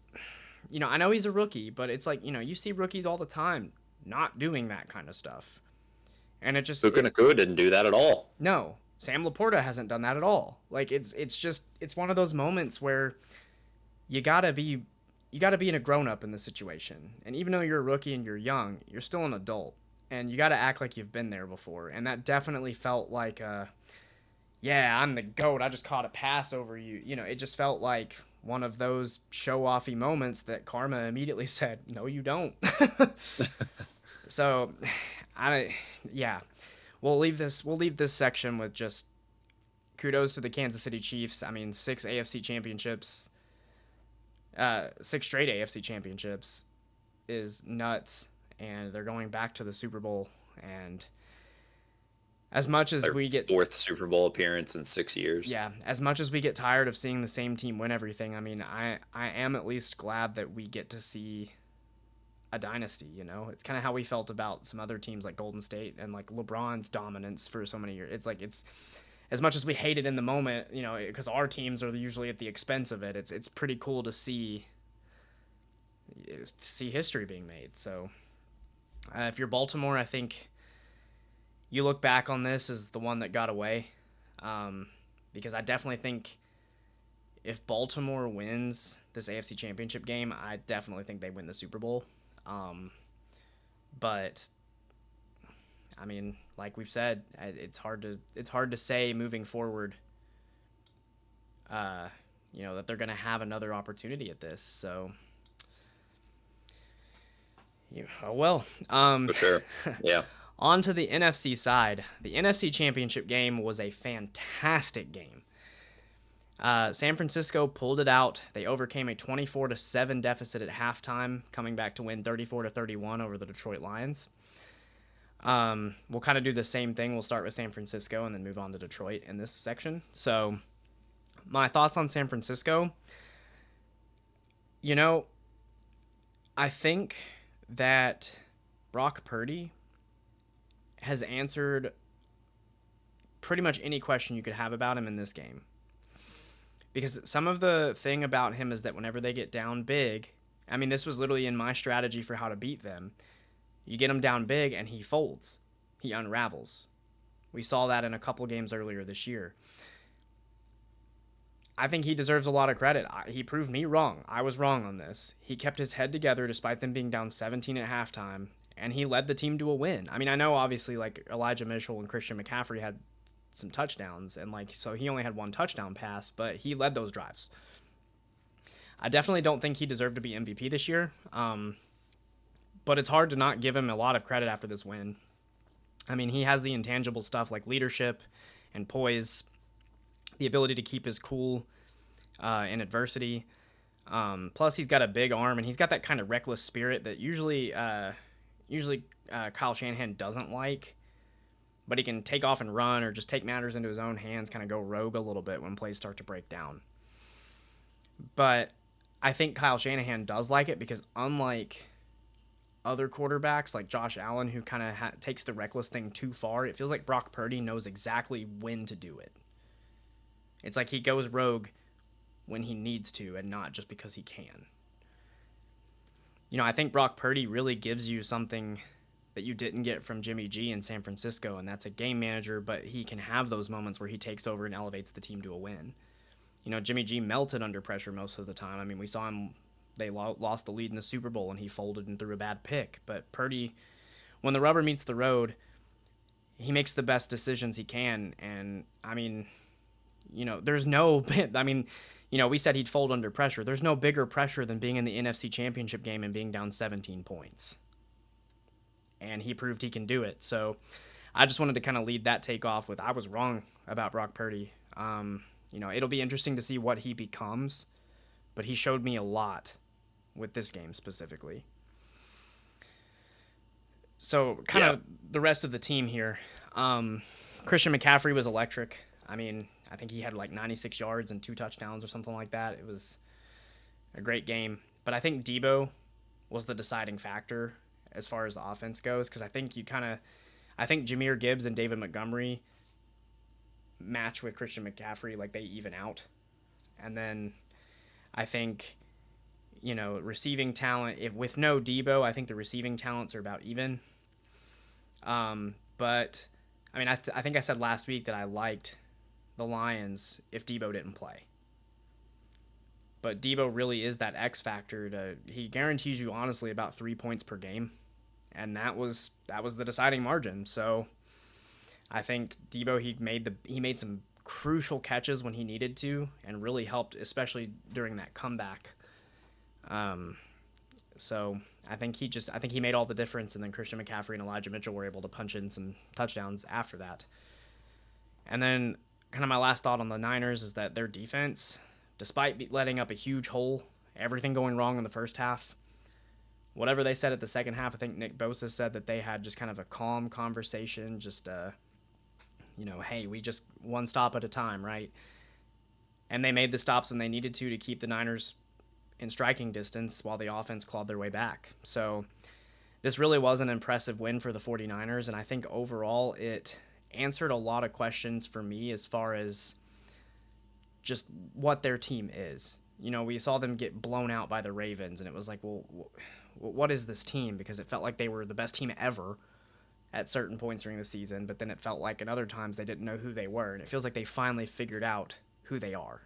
B: you know, I know he's a rookie, but it's like, you know, you see rookies all the time not doing that kind of stuff. And it just...
C: Puka Nacua didn't do that at all.
B: No. Sam Laporta hasn't done that at all. Like, it's one of those moments where you gotta be a grown-up in the situation. And even though you're a rookie and you're young, you're still an adult. And you gotta act like you've been there before. And that definitely felt like, yeah, I'm the GOAT. I just caught a pass over you. You know, it just felt like one of those show-offy moments that Karma immediately said, no, you don't. So, yeah, we'll leave this section with just kudos to the Kansas City Chiefs. I mean, 6 AFC championships, 6 straight AFC championships is nuts, and they're going back to the Super Bowl. And as much as we get
C: 4th Super Bowl appearance in 6 years.
B: Yeah, as much as we get tired of seeing the same team win everything, I mean, I am at least glad that we get to see a dynasty, you know? It's kind of how we felt about some other teams like Golden State and like LeBron's dominance for so many years. It's like, it's as much as we hate it in the moment, you know, because our teams are usually at the expense of it. It's pretty cool to see history being made. So if you're Baltimore, I think you look back on this as the one that got away, because I definitely think if Baltimore wins this AFC Championship game, I definitely think they win the Super Bowl. But I mean, like we've said, it's hard to say moving forward, you know, that they're going to have another opportunity at this. So, oh well.
C: For sure. Yeah.
B: On to the NFC side. The NFC Championship game was a fantastic game. San Francisco pulled it out. They overcame a 24-7 deficit at halftime, coming back to win 34-31 over the Detroit Lions. We'll kind of do the same thing. We'll start with San Francisco and then move on to Detroit in this section. So, my thoughts on San Francisco. You know, I think that Brock Purdy has answered pretty much any question you could have about him in this game. Because some of the thing about him is that whenever they get down big, I mean, this was literally in my strategy for how to beat them. You get him down big and he folds. He unravels. We saw that in a couple games earlier this year. I think he deserves a lot of credit. He proved me wrong. I was wrong on this. He kept his head together despite them being down 17 at halftime, and he led the team to a win. I mean, I know obviously like Elijah Mitchell and Christian McCaffrey had some touchdowns, and like so he only had one touchdown pass, but he led those drives. I definitely don't think he deserved to be MVP this year. But it's hard to not give him a lot of credit after this win. I mean, he has the intangible stuff like leadership and poise, the ability to keep his cool in adversity. Plus, he's got a big arm, and he's got that kind of reckless spirit that usually Kyle Shanahan doesn't like. But he can take off and run or just take matters into his own hands, kind of go rogue a little bit when plays start to break down. But I think Kyle Shanahan does like it because unlike other quarterbacks like Josh Allen, who kind of takes the reckless thing too far, it feels like Brock Purdy knows exactly when to do it. It's like he goes rogue when he needs to and not just because he can. You know, I think Brock Purdy really gives you something that you didn't get from Jimmy G in San Francisco, and that's a game manager, but he can have those moments where he takes over and elevates the team to a win. You know, Jimmy G melted under pressure most of the time. I mean, we saw him, they lost the lead in the Super Bowl, and he folded and threw a bad pick. But Purdy, when the rubber meets the road, he makes the best decisions he can. And, I mean, you know, there's no, I mean, you know, we said he'd fold under pressure. There's no bigger pressure than being in the NFC Championship game and being down 17 points. And he proved he can do it. So I just wanted to kind of lead that take off with I was wrong about Brock Purdy. You know, it'll be interesting to see what he becomes, but he showed me a lot with this game specifically. So kind of the rest of the team here. Christian McCaffrey was electric. I mean, I think he had like 96 yards and 2 touchdowns or something like that. It was a great game. But I think Debo was the deciding factor as far as the offense goes, because I think Jahmyr Gibbs and David Montgomery match with Christian McCaffrey, like they even out. And then I think, you know, receiving talent, with no Debo, I think the receiving talents are about even. But I mean, I think I said last week that I liked the Lions if Debo didn't play. But Debo really is that X factor. He guarantees you honestly about 3 points per game, and that was the deciding margin. So I think Debo, he made some crucial catches when he needed to, and really helped, especially during that comeback. So I think he made all the difference, and then Christian McCaffrey and Elijah Mitchell were able to punch in some touchdowns after that. And then kind of my last thought on the Niners is that their defense, despite letting up a huge hole, everything going wrong in the first half, whatever they said at the second half, I think Nick Bosa said that they had just kind of a calm conversation, just, you know, hey, we just one stop at a time, right? And they made the stops when they needed to keep the Niners in striking distance while the offense clawed their way back. So this really was an impressive win for the 49ers, and I think overall it answered a lot of questions for me as far as just what their team is. You know, we saw them get blown out by the Ravens, and it was like, well, what is this team? Because it felt like they were the best team ever at certain points during the season, but then it felt like at other times they didn't know who they were, and it feels like they finally figured out who they are.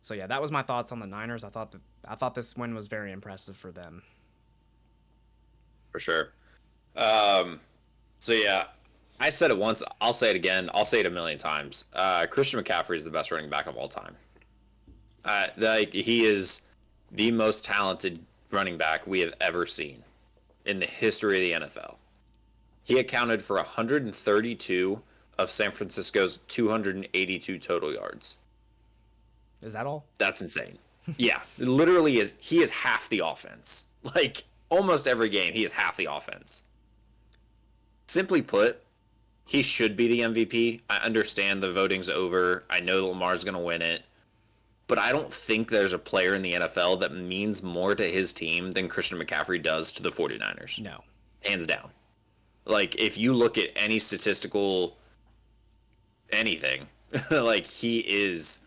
B: So yeah, that was my thoughts on the Niners. I thought this win was very impressive for them.
C: For sure. So yeah, I said it once. I'll say it again. I'll say it a million times. Christian McCaffrey is the best running back of all time. He is the most talented running back we have ever seen in the history of the NFL. He accounted for 132 of San Francisco's 282 total yards.
B: Is that all?
C: That's insane. Yeah, it literally is. He is half the offense. Like, almost every game, he is half the offense. Simply put, he should be the MVP. I understand the voting's over. I know Lamar's going to win it. But I don't think there's a player in the NFL that means more to his team than Christian McCaffrey does to the 49ers.
B: No.
C: Hands down. Like, if you look at any statistical anything, like, he is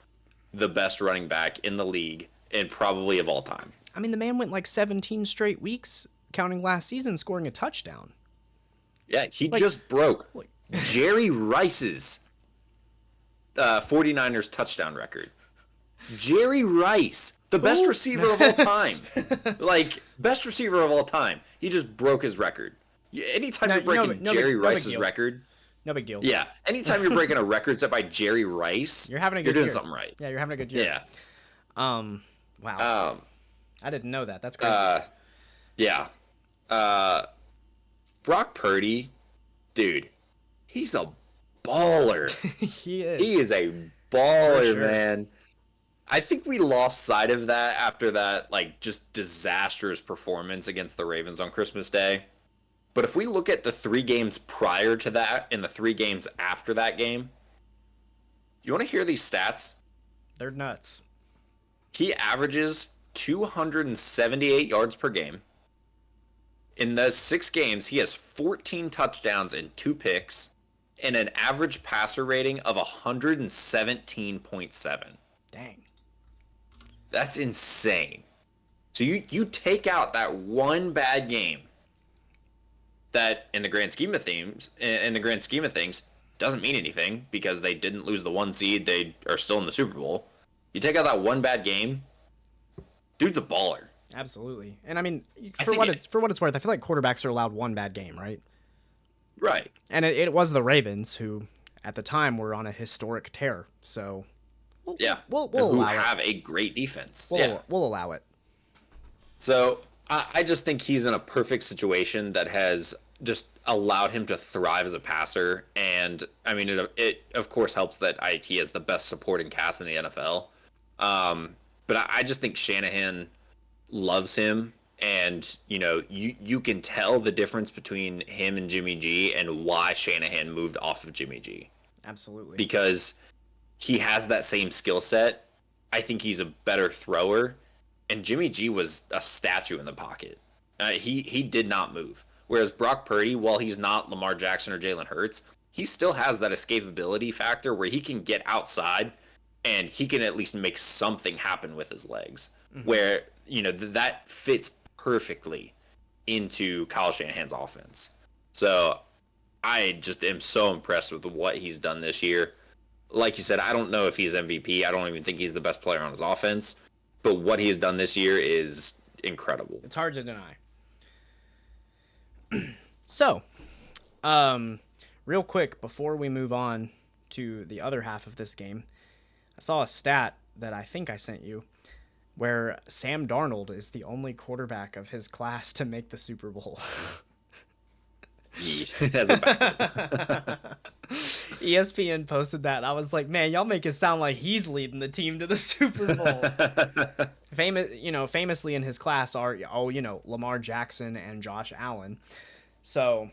C: the best running back in the league and probably of all time.
B: I mean, the man went like 17 straight weeks, counting last season, scoring a touchdown.
C: Yeah, he just broke Jerry Rice's 49ers touchdown record. Jerry Rice, the best receiver of all time. Best receiver of all time. He just broke his record. Anytime you're breaking Jerry Rice's record.
B: No big deal.
C: Yeah. Anytime you're breaking a record set by Jerry Rice,
B: you're having a good
C: doing
B: year.
C: something right.
B: Yeah, you're having a good year.
C: Yeah.
B: Wow.
C: Um,
B: I didn't know that. That's crazy.
C: yeah. Uh, Brock Purdy, dude, he's a baller.
B: He is.
C: He is a
B: For
C: baller,
B: sure.
C: man. I think we lost sight of that after that, like, just disastrous performance against the Ravens on Christmas Day. But if we look at the 3 games prior to that and the 3 games after that game, you want to hear these stats?
B: They're nuts.
C: He averages 278 yards per game. In those 6 games, he has 14 touchdowns and 2 picks and an average passer rating of 117.7.
B: Dang.
C: That's insane. So you take out that one bad game that in the grand scheme of things doesn't mean anything because they didn't lose the 1 seed, they are still in the Super Bowl. You take out that one bad game, dude's a baller.
B: Absolutely. And I mean,
C: I
B: for
C: think
B: what it's worth, I feel like quarterbacks are allowed one bad game, right?
C: Right.
B: And it was the Ravens who, at the time, were on a historic tear. So,
C: Yeah.
B: we'll
C: who
B: allow
C: have a great defense.
B: it. We'll allow it.
C: So I just think he's in a perfect situation that has just allowed him to thrive as a passer. And I mean, it of course helps that he has the best supporting cast in the NFL. But I just think Shanahan loves him. And, you can tell the difference between him and Jimmy G and why Shanahan moved off of Jimmy G.
B: Absolutely.
C: Because he has that same skill set. I think he's a better thrower. And Jimmy G was a statue in the pocket. He did not move. Whereas Brock Purdy, while he's not Lamar Jackson or Jalen Hurts, he still has that escapability factor where he can get outside and he can at least make something happen with his legs. Mm-hmm. Where, that fits perfectly into Kyle Shanahan's offense. So I just am so impressed with what he's done this year. Like you said, I don't know if he's MVP. I don't even think he's the best player on his offense. But what he has done this year is incredible.
B: It's hard to deny. So, real quick, before we move on to the other half of this game, I saw a stat that I think I sent you where Sam Darnold is the only quarterback of his class to make the Super Bowl. ESPN posted that, and I was like, man, y'all make it sound like he's leading the team to the Super Bowl. Famously in his class are, Lamar Jackson and Josh Allen. So,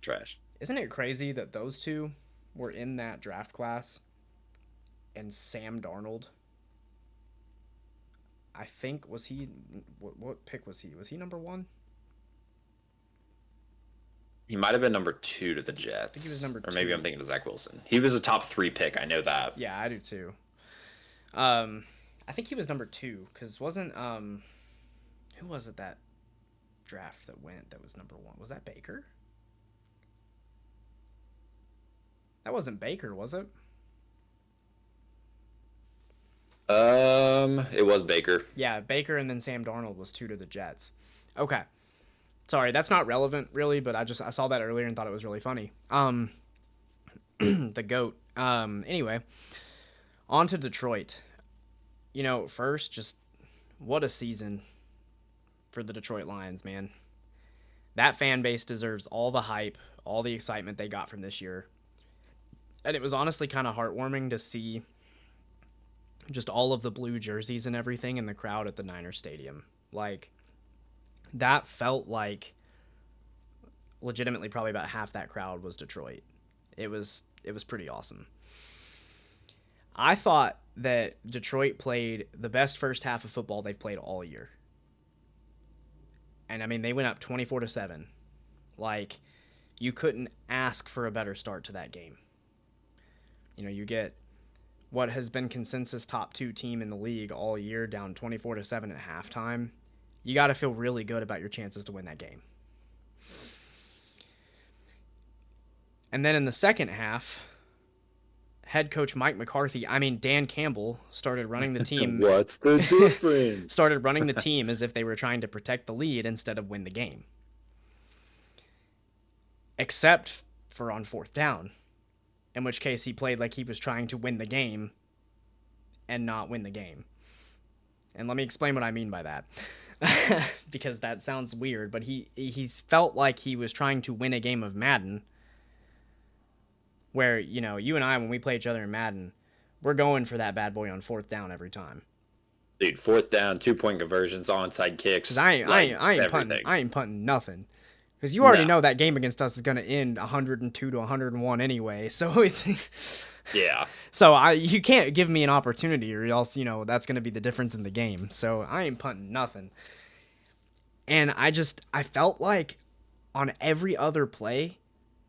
C: trash.
B: Isn't it crazy that those two were in that draft class and Sam Darnold, I think, was he, what pick was he? Was he number 1?
C: He might have been number 2 to the Jets. I think he was number 2. Or maybe I'm thinking of Zach Wilson. He was a top 3 pick. I know that.
B: Yeah, I do too. I think he was number 2 because wasn't who was it that draft that was number 1? Was that Baker? That wasn't Baker, was it?
C: It was Baker.
B: Yeah, Baker, and then Sam Darnold was 2 to the Jets. Okay. Sorry, that's not relevant really, but I saw that earlier and thought it was really funny. The GOAT. Anyway, on to Detroit. First, just what a season for the Detroit Lions, man. That fan base deserves all the hype, all the excitement they got from this year. And it was honestly kind of heartwarming to see just all of the blue jerseys and everything in the crowd at the Niners Stadium. Like, that felt like legitimately probably about half that crowd was Detroit. It was pretty awesome. I thought that Detroit played the best first half of football they've played all year. And I mean, they went up 24-7. Like, you couldn't ask for a better start to that game. You get what has been consensus top 2 team in the league all year down 24-7 at halftime. You got to feel really good about your chances to win that game. And then in the second half, head coach Mike McCarthy, Dan Campbell, started running the team.
C: What's the difference?
B: Started running the team as if they were trying to protect the lead instead of win the game. Except for on 4th down, in which case he played like he was trying to win the game and not win the game. And let me explain what I mean by that. Because that sounds weird, but he's felt like he was trying to win a game of Madden where, you and I, when we play each other in Madden, we're going for that bad boy on 4th down every time.
C: Dude, 4th down, 2-point conversions, onside kicks.
B: Because I ain't punting nothing. Because you already know that game against us is going to end 102 to 101 anyway. So it's
C: yeah.
B: So you can't give me an opportunity, or else that's going to be the difference in the game. So I ain't punting nothing. And I felt like on every other play,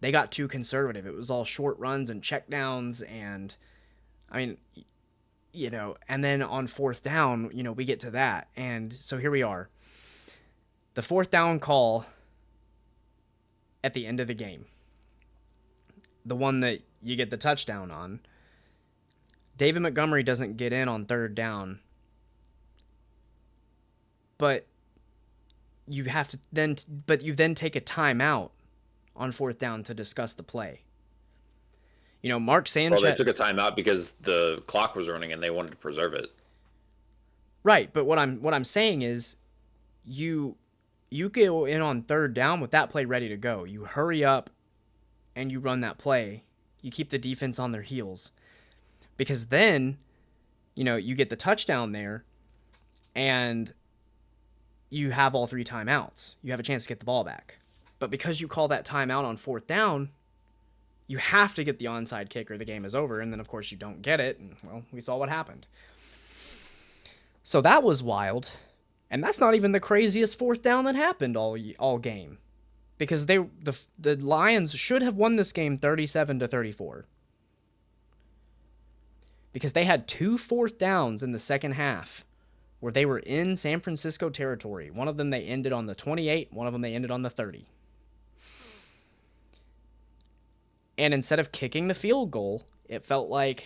B: they got too conservative. It was all short runs and checkdowns, and and then on 4th down, we get to that. And so here we are. The 4th down call at the end of the game. The one that you get the touchdown on. David Montgomery doesn't get in on 3rd down. But you then take a timeout on 4th down to discuss the play. Mark Sanchez.
C: Well, they took a timeout because the clock was running and they wanted to preserve it.
B: Right, but what I'm saying is, you go in on 3rd down with that play ready to go. You hurry up, and you run that play. You keep the defense on their heels, because then, you get the touchdown there, and you have all 3 timeouts. You have a chance to get the ball back, but because you call that timeout on 4th down, you have to get the onside kick or the game is over. And then, of course, you don't get it. And, well, we saw what happened. So that was wild. And that's not even the craziest 4th down that happened all game. Because the Lions should have won this game 37-34. Because they had 2 4th downs in the second half where they were in San Francisco territory. One of them they ended on the 28. One of them they ended on the 30. And instead of kicking the field goal, it felt like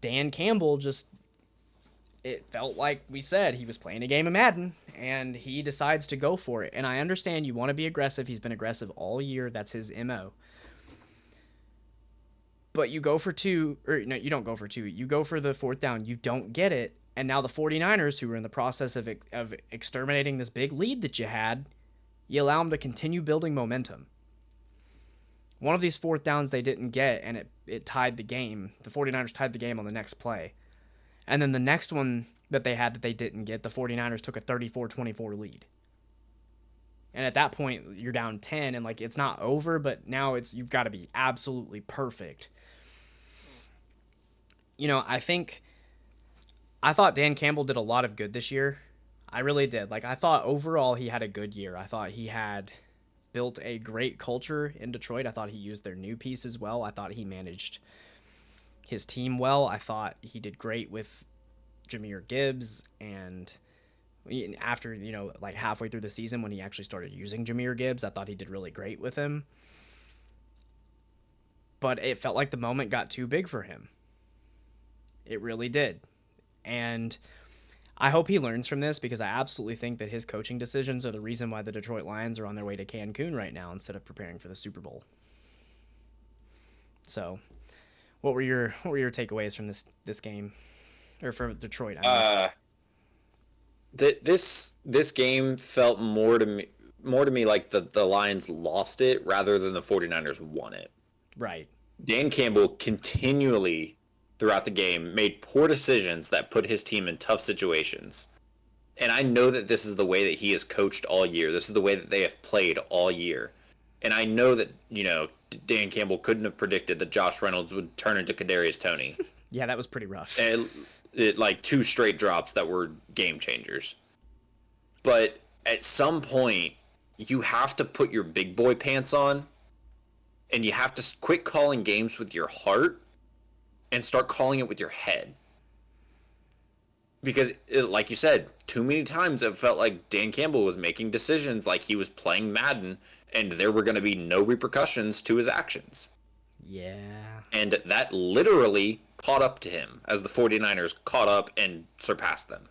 B: Dan Campbell it felt like we said he was playing a game of Madden, and he decides to go for it. And I understand you want to be aggressive. He's been aggressive all year. That's his MO. But you go for 2, or no, you don't go for 2. You go for the 4th down. You don't get it. And now the 49ers, who were in the process of exterminating this big lead that you had, you allow them to continue building momentum. One of these 4th downs they didn't get, and it tied the game. The 49ers tied the game on the next play. And then the next one that they had that they didn't get, the 49ers took a 34-24 lead. And at that point, you're down 10, and it's not over, but now you've got to be absolutely perfect. I thought Dan Campbell did a lot of good this year. I really did. I thought overall he had a good year. I thought he had built a great culture in Detroit. I thought he used their new pieces well. I thought he managed his team well. I thought he did great with Jahmyr Gibbs, and after, halfway through the season when he actually started using Jahmyr Gibbs, I thought he did really great with him. But it felt like the moment got too big for him. It really did. And I hope he learns from this, because I absolutely think that his coaching decisions are the reason why the Detroit Lions are on their way to Cancun right now instead of preparing for the Super Bowl. So, what were your takeaways from this game, or from Detroit?
C: This game felt more to me like the Lions lost it rather than the 49ers won it.
B: Right.
C: Dan Campbell continually throughout the game made poor decisions that put his team in tough situations. And I know that this is the way that he has coached all year. This is the way that they have played all year. And I know that, Dan Campbell couldn't have predicted that Josh Reynolds would turn into Kadarius Toney.
B: Yeah, that was pretty rough.
C: And 2 straight drops that were game changers. But at some point, you have to put your big boy pants on, and you have to quit calling games with your heart and start calling it with your head. Because, like you said, too many times it felt like Dan Campbell was making decisions like he was playing Madden, and there were going to be no repercussions to his actions.
B: Yeah. And
C: that literally caught up to him as the 49ers caught up and surpassed them.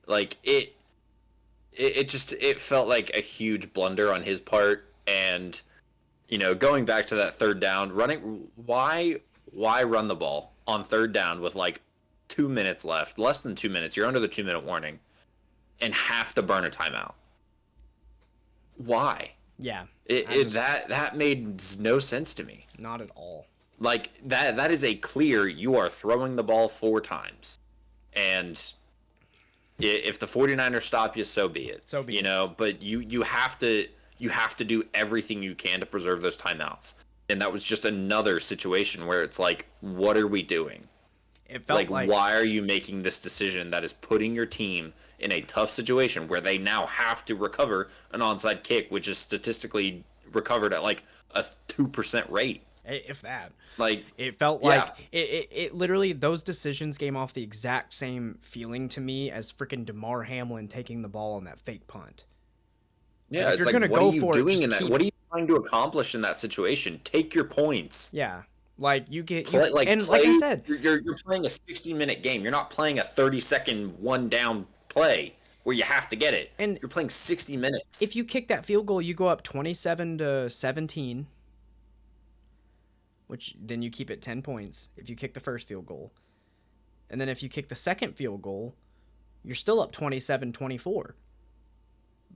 C: It felt like a huge blunder on his part. And, going back to that 3rd down, why run the ball on 3rd down with 2 minutes left, less than 2 minutes. You're under the 2-minute warning, and have to burn a timeout. Why?
B: Yeah.
C: That made no sense to me.
B: Not at all.
C: Like that is a clear, you are throwing the ball 4 times. And if the 49ers stop you, so be it.
B: So be it.
C: But you have to do everything you can to preserve those timeouts. And that was just another situation where it's like, what are we doing?
B: It felt like
C: why are you making this decision that is putting your team in a tough situation where they now have to recover an onside kick, which is statistically recovered at like a 2% rate?
B: If that.
C: Like,
B: it felt like it literally, those decisions came off the exact same feeling to me as freaking DeMar Hamlin taking the ball on that fake punt.
C: Yeah, it's like, what are you doing in that? What are you trying to accomplish in that situation? Take your points.
B: Yeah. Like, you get...
C: like
B: I said...
C: You're playing a 60-minute game. You're not playing a 30-second one-down play where you have to get it.
B: And
C: you're playing 60 minutes.
B: If you kick that field goal, you go up 27-17, which then you keep it 10 points if you kick the first field goal. And then if you kick the second field goal, you're still up 27-24.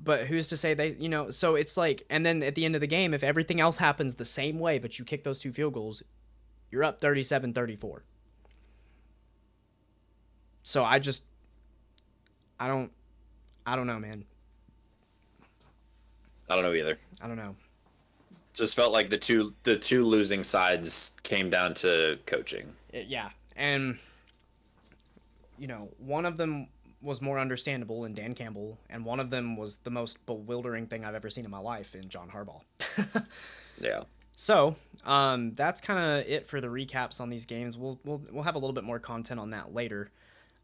B: But who's to say they, so it's like, and then at the end of the game, if everything else happens the same way, but you kick those 2 field goals, you're up 37-34. So I don't know, man.
C: I don't know either.
B: I don't know.
C: Just felt like the two losing sides came down to coaching.
B: Yeah. And, one of them was more understandable in Dan Campbell, and one of them was the most bewildering thing I've ever seen in my life in John Harbaugh.
C: Yeah.
B: So, that's kind of it for the recaps on these games. We'll have a little bit more content on that later.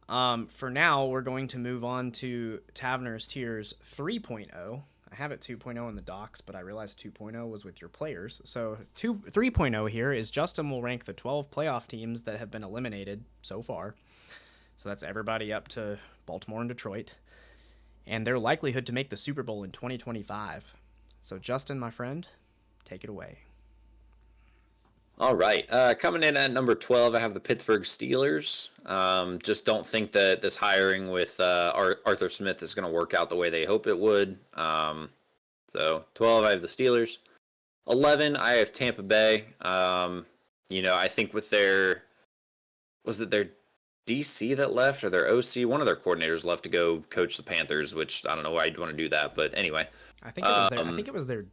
B: For now, we're going to move on to Taverner's Tiers 3.0. I have it 2.0 in the docs, but I realized 2.0 was with your players. So 3.0 here is Justin will rank the 12 playoff teams that have been eliminated so far. So that's everybody up to Baltimore and Detroit, and their likelihood to make the Super Bowl in 2025. So Justin, my friend, take it away.
C: All right. Coming in at number 12, I have the Pittsburgh Steelers. Just don't think that this hiring with Arthur Smith is going to work out the way they hope it would. So 12, I have the Steelers. 11, I have Tampa Bay. I think with their DC that left or their OC, one of their coordinators left to go coach the Panthers, which I don't know why you'd want to do that, but anyway.
B: I think it was their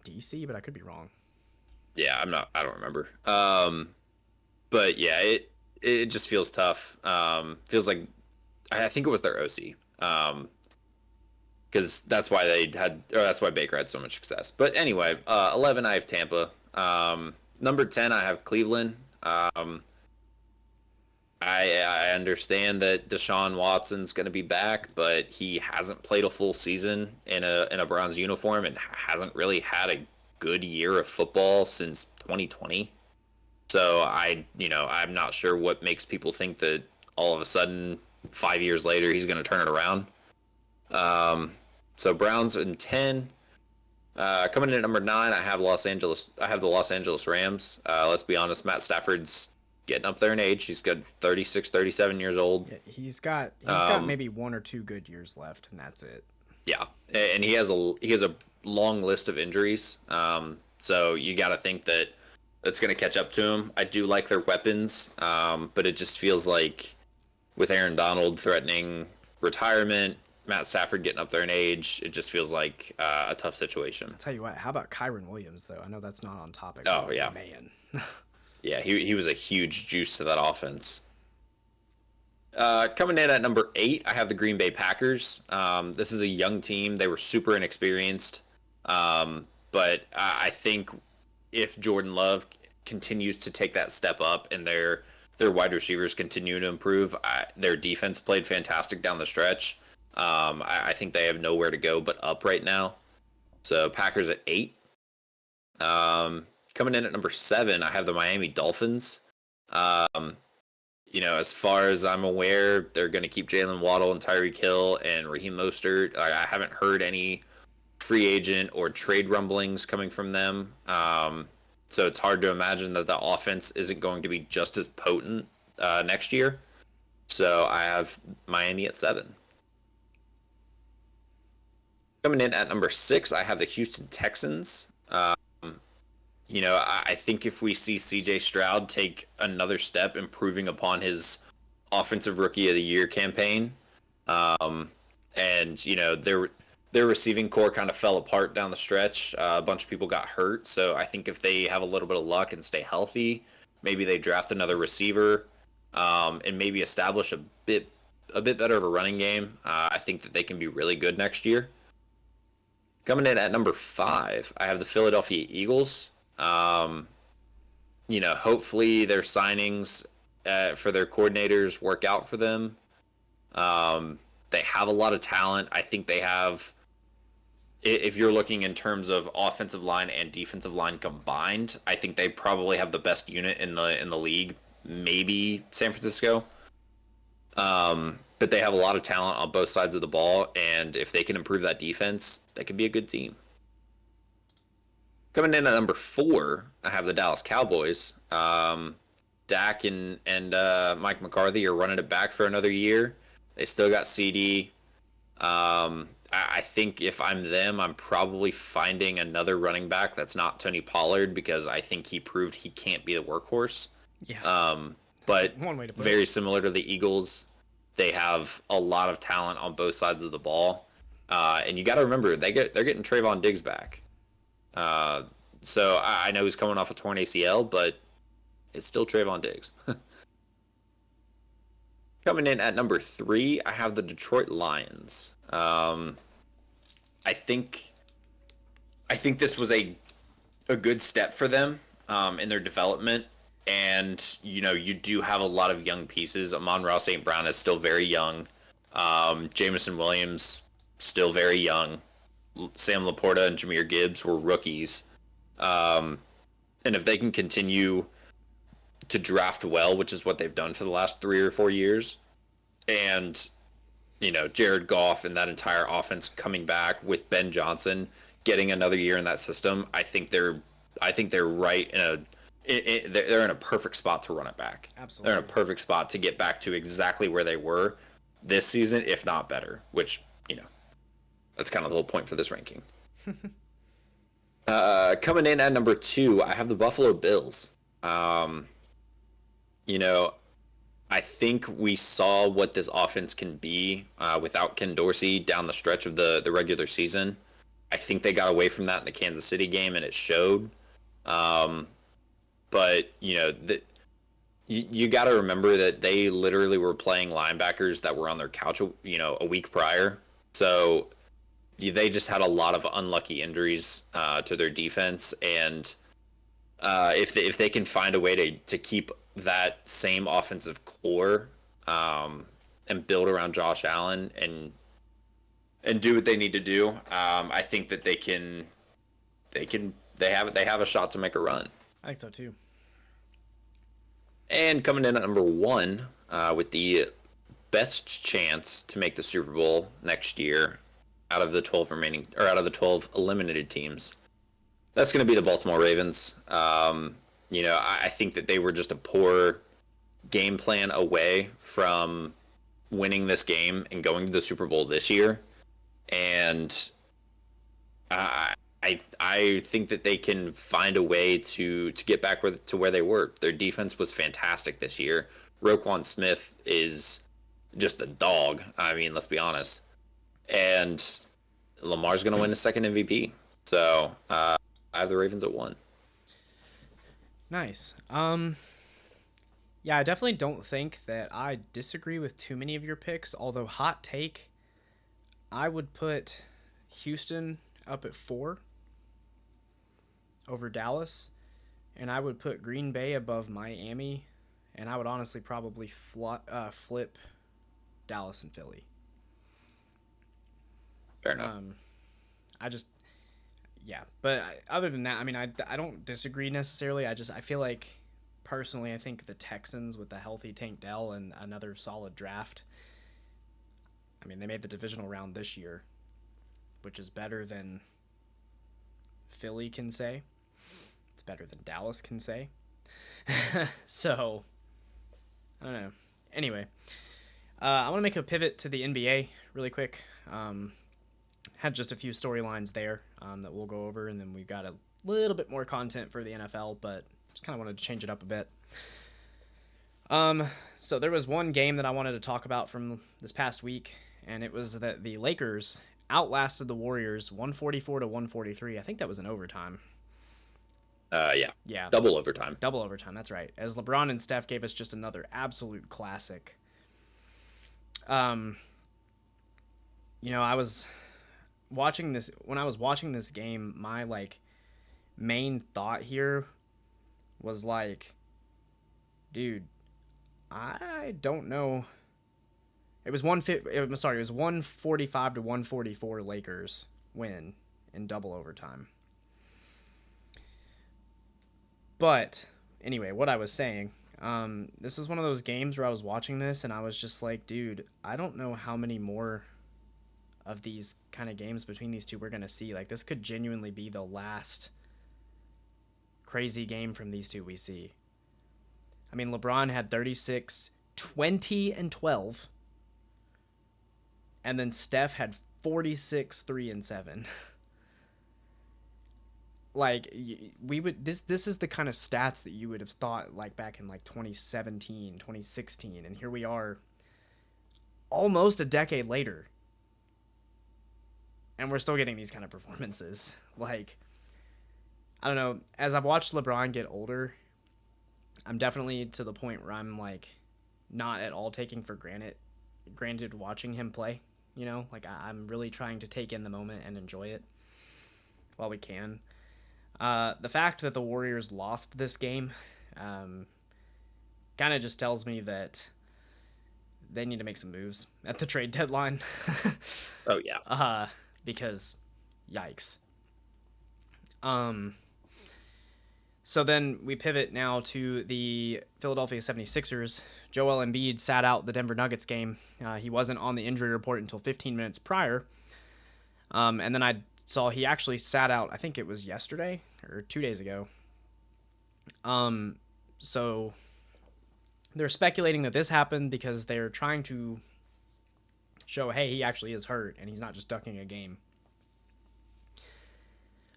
B: DC, but I could be wrong.
C: Yeah, I don't remember. But yeah, it just feels tough. Feels like I think it was their OC. Because that's why Baker had so much success. But anyway, 11 I have Tampa. Number 10 I have Cleveland. I understand that Deshaun Watson's going to be back, but he hasn't played a full season in a Browns uniform and hasn't really had a good year of football since 2020. So I'm not sure what makes people think that all of a sudden 5 years later he's going to turn it around. So Browns in 10. Coming in at number 9, I have the Los Angeles Rams. Let's be honest, Matt Stafford's getting up there in age. He's got 36, 37 years old.
B: Yeah, he's got maybe 1 or 2 good years left, and that's it.
C: Yeah, and he has a long list of injuries. So you got to think that that's going to catch up to him. I do like their weapons, but it just feels like with Aaron Donald threatening retirement, Matt Stafford getting up there in age, it just feels like a tough situation.
B: I'll tell you what, how about Kyren Williams, though? I know that's not on topic.
C: Oh, yeah.
B: Man.
C: Yeah, he was a huge juice to that offense. Coming in at number 8, I have the Green Bay Packers. This is a young team. They were super inexperienced. But I think if Jordan Love continues to take that step up and their wide receivers continue to improve, their defense played fantastic down the stretch. I think they have nowhere to go but up right now. So Packers at 8. Coming in at number 7, I have the Miami Dolphins. As far as I'm aware, they're going to keep Jalen Waddle and Tyreek Hill and Raheem Mostert. I haven't heard any free agent or trade rumblings coming from them. So it's hard to imagine that the offense isn't going to be just as potent next year. So I have Miami at 7. Coming in at number 6, I have the Houston Texans. I think if we see C.J. Stroud take another step, improving upon his Offensive Rookie of the Year campaign, and their receiving core kind of fell apart down the stretch. A bunch of people got hurt, so I think if they have a little bit of luck and stay healthy, maybe they draft another receiver, and maybe establish a bit better of a running game. I think that they can be really good next year. Coming in at number 5, I have the Philadelphia Eagles. Hopefully their signings for their coordinators work out for them. They have a lot of talent. I think they have, if you're looking in terms of offensive line and defensive line combined, I think they probably have the best unit in the league. Maybe San Francisco. But they have a lot of talent on both sides of the ball, and if they can improve that defense, they could be a good team. Coming in at number 4, I have the Dallas Cowboys. Dak and Mike McCarthy are running it back for another year. They still got CD. I think if I'm them, I'm probably finding another running back that's not Tony Pollard, because I think he proved he can't be the workhorse.
B: Yeah.
C: But
B: One way to put
C: very
B: it.
C: similar to the Eagles, they have a lot of talent on both sides of the ball. And you got to remember, they're getting Trayvon Diggs back. So I know he's coming off a torn ACL, but it's still Trayvon Diggs. Coming in at number 3, I have the Detroit Lions. I think this was a good step for them in their development. And, you do have a lot of young pieces. Amon-Ra St. Brown is still very young. Jameson Williams, still very young. Sam Laporta and Jahmyr Gibbs were rookies. And if they can continue to draft well, which is what they've done for the last 3 or 4 years, and, Jared Goff and that entire offense coming back with Ben Johnson getting another year in that system, I think they're right they're in a perfect spot to run it back.
B: Absolutely.
C: They're in a perfect spot to get back to exactly where they were this season, if not better, which, that's kind of the whole point for this ranking. Coming in at number 2, I have the Buffalo Bills. I think we saw what this offense can be without Ken Dorsey down the stretch of the regular season. I think they got away from that in the Kansas City game, and it showed. But, you got to remember that they literally were playing linebackers that were on their couch, a week prior. So they just had a lot of unlucky injuries to their defense. And if they can find a way to keep that same offensive core and build around Josh Allen and do what they need to do, I think that they have a shot to make a run.
B: I think so too.
C: And coming in at number 1 with the best chance to make the Super Bowl next year out of the 12 eliminated teams, that's going to be the Baltimore Ravens. I think that they were just a poor game plan away from winning this game and going to the Super Bowl this year. And I think that they can find a way to get back to where they were. Their defense was fantastic this year. Roquan Smith is just a dog. I mean, let's be honest. And Lamar's going to win his second MVP. So I have the Ravens at 1.
B: Nice. Yeah, I definitely don't think that I disagree with too many of your picks. Although, hot take, I would put Houston up at 4 over Dallas, and I would put Green Bay above Miami, and I would honestly probably flip Dallas and Philly.
C: Fair enough.
B: But other than that, I mean, I don't disagree necessarily. I feel like, personally, I think the Texans with the healthy Tank Dell and another solid draft, I mean, they made the divisional round this year, which is better than Philly can say. It's better than Dallas can say. So, I don't know. Anyway, I want to make a pivot to the NBA really quick. Had just a few storylines there that we'll go over, and then we've got a little bit more content for the NFL, but just kind of wanted to change it up a bit. So there was one game that I wanted to talk about from this past week, and it was that the Lakers outlasted the Warriors 144 to 143. I think that was in overtime.
C: Yeah. Double overtime.
B: Double overtime, that's right. As LeBron and Steph gave us just another absolute classic. I was watching this when I was watching this game, my main thought here was dude, I don't know. It was 145 to 144 Lakers win in double overtime. But anyway, what I was saying, this is one of those games where I was watching this and I was just like, dude, I don't know how many more of these kind of games between these two we're going to see. This could genuinely be the last crazy game from these two we see. I mean, LeBron had 36, 20, and 12. And then Steph had 46, 3, and 7. This is the kind of stats that you would have thought back in 2017, 2016, and here we are almost a decade later and we're still getting these kind of performances. I don't know, as I've watched LeBron get older, I'm definitely to the point where I'm not at all taking for granted watching him play, I'm really trying to take in the moment and enjoy it while we can. The fact that the Warriors lost this game kind of just tells me that they need to make some moves at the trade deadline.
C: Oh, yeah.
B: Because, yikes. So then we pivot now to the Philadelphia 76ers. Joel Embiid sat out the Denver Nuggets game. He wasn't on the injury report until 15 minutes prior. And then I saw he actually sat out, I think it was yesterday or 2 days ago. So they're speculating that this happened because they're trying to show, hey, he actually is hurt and he's not just ducking a game.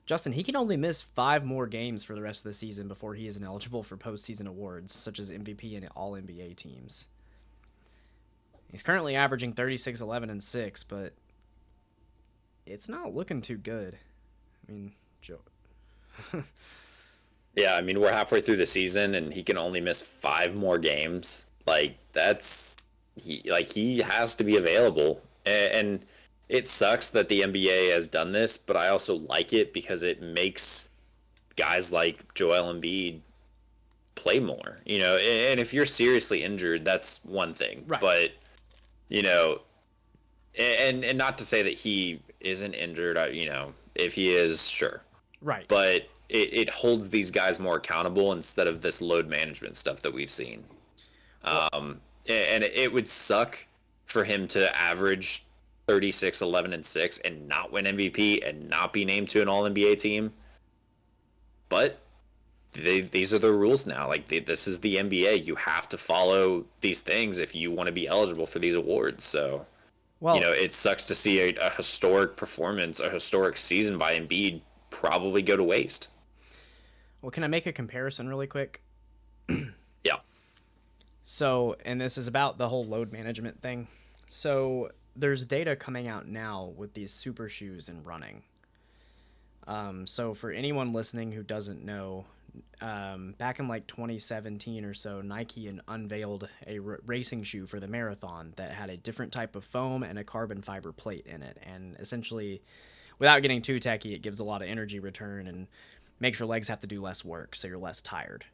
B: Justin, he can only miss 5 more games for the rest of the season before he is ineligible for postseason awards, such as MVP and All-NBA teams. He's currently averaging 36, 11, and 6, but it's not looking too good. I mean, Joe.
C: Yeah, I mean, we're halfway through the season, and he can only miss 5 more games. He has to be available. And it sucks that the NBA has done this, but I also like it because it makes guys like Joel Embiid play more, and if you're seriously injured, that's one thing,
B: right.
C: But, and not to say that he isn't injured, if he is, sure.
B: Right.
C: But it holds these guys more accountable instead of this load management stuff that we've seen. And it would suck for him to average 36, 11, and 6 and not win MVP and not be named to an All-NBA team. But these are the rules now. This is the NBA. You have to follow these things if you want to be eligible for these awards. So, it sucks to see a historic performance, a historic season by Embiid probably go to waste.
B: Well, can I make a comparison really quick?
C: Yeah.
B: So, and this is about the whole load management thing. So there's data coming out now with these super shoes and running. So for anyone listening who doesn't know, back in 2017 or so, Nike unveiled a racing shoe for the marathon that had a different type of foam and a carbon fiber plate in it. And essentially, without getting too techy, it gives a lot of energy return and makes your legs have to do less work, so you're less tired.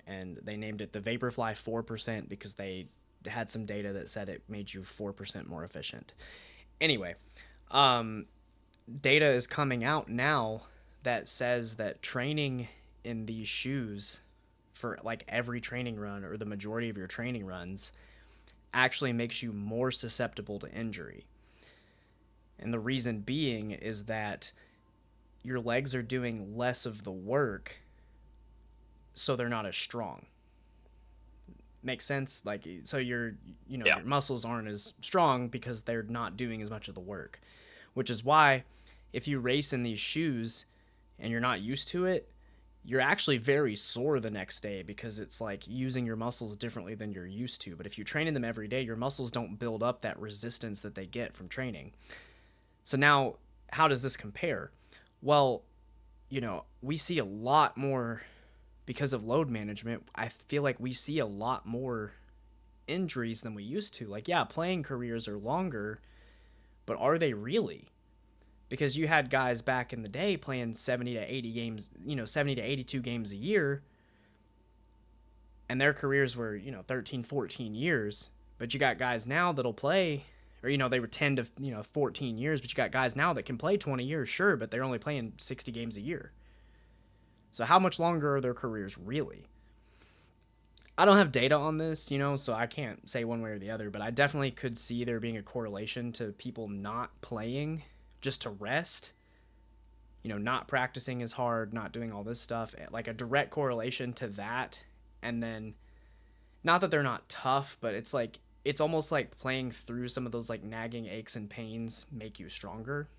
B: And they named it the Vaporfly 4% because they had some data that said it made you 4% more efficient. Anyway, data is coming out now that says that training in these shoes for every training run or the majority of your training runs actually makes you more susceptible to injury. And the reason being is that your legs are doing less of the work, so they're not as strong. Makes sense. Like, so your
C: Yeah.
B: your muscles aren't as strong because they're not doing as much of the work, which is why if you race in these shoes and you're not used to it, you're actually very sore the next day because it's like using your muscles differently than you're used to. But if you train in them every day, your muscles don't build up that resistance that they get from training. So now, how does this compare? Well, we see a lot more because of load management. I feel like we see a lot more injuries than we used to. Like, yeah, playing careers are longer, but are they really? Because you had guys back in the day playing 70 to 80 games, 70 to 82 games a year, and their careers were, 13, 14 years. But you got guys now that'll play, or, they were 10 to, 14 years, but you got guys now that can play 20 years, sure, but they're only playing 60 games a year. So how much longer are their careers really? I don't have data on this, so I can't say one way or the other, but I definitely could see there being a correlation to people not playing just to rest, not practicing as hard, not doing all this stuff, like a direct correlation to that. And then, not that they're not tough, but it's almost like playing through some of those like nagging aches and pains make you stronger.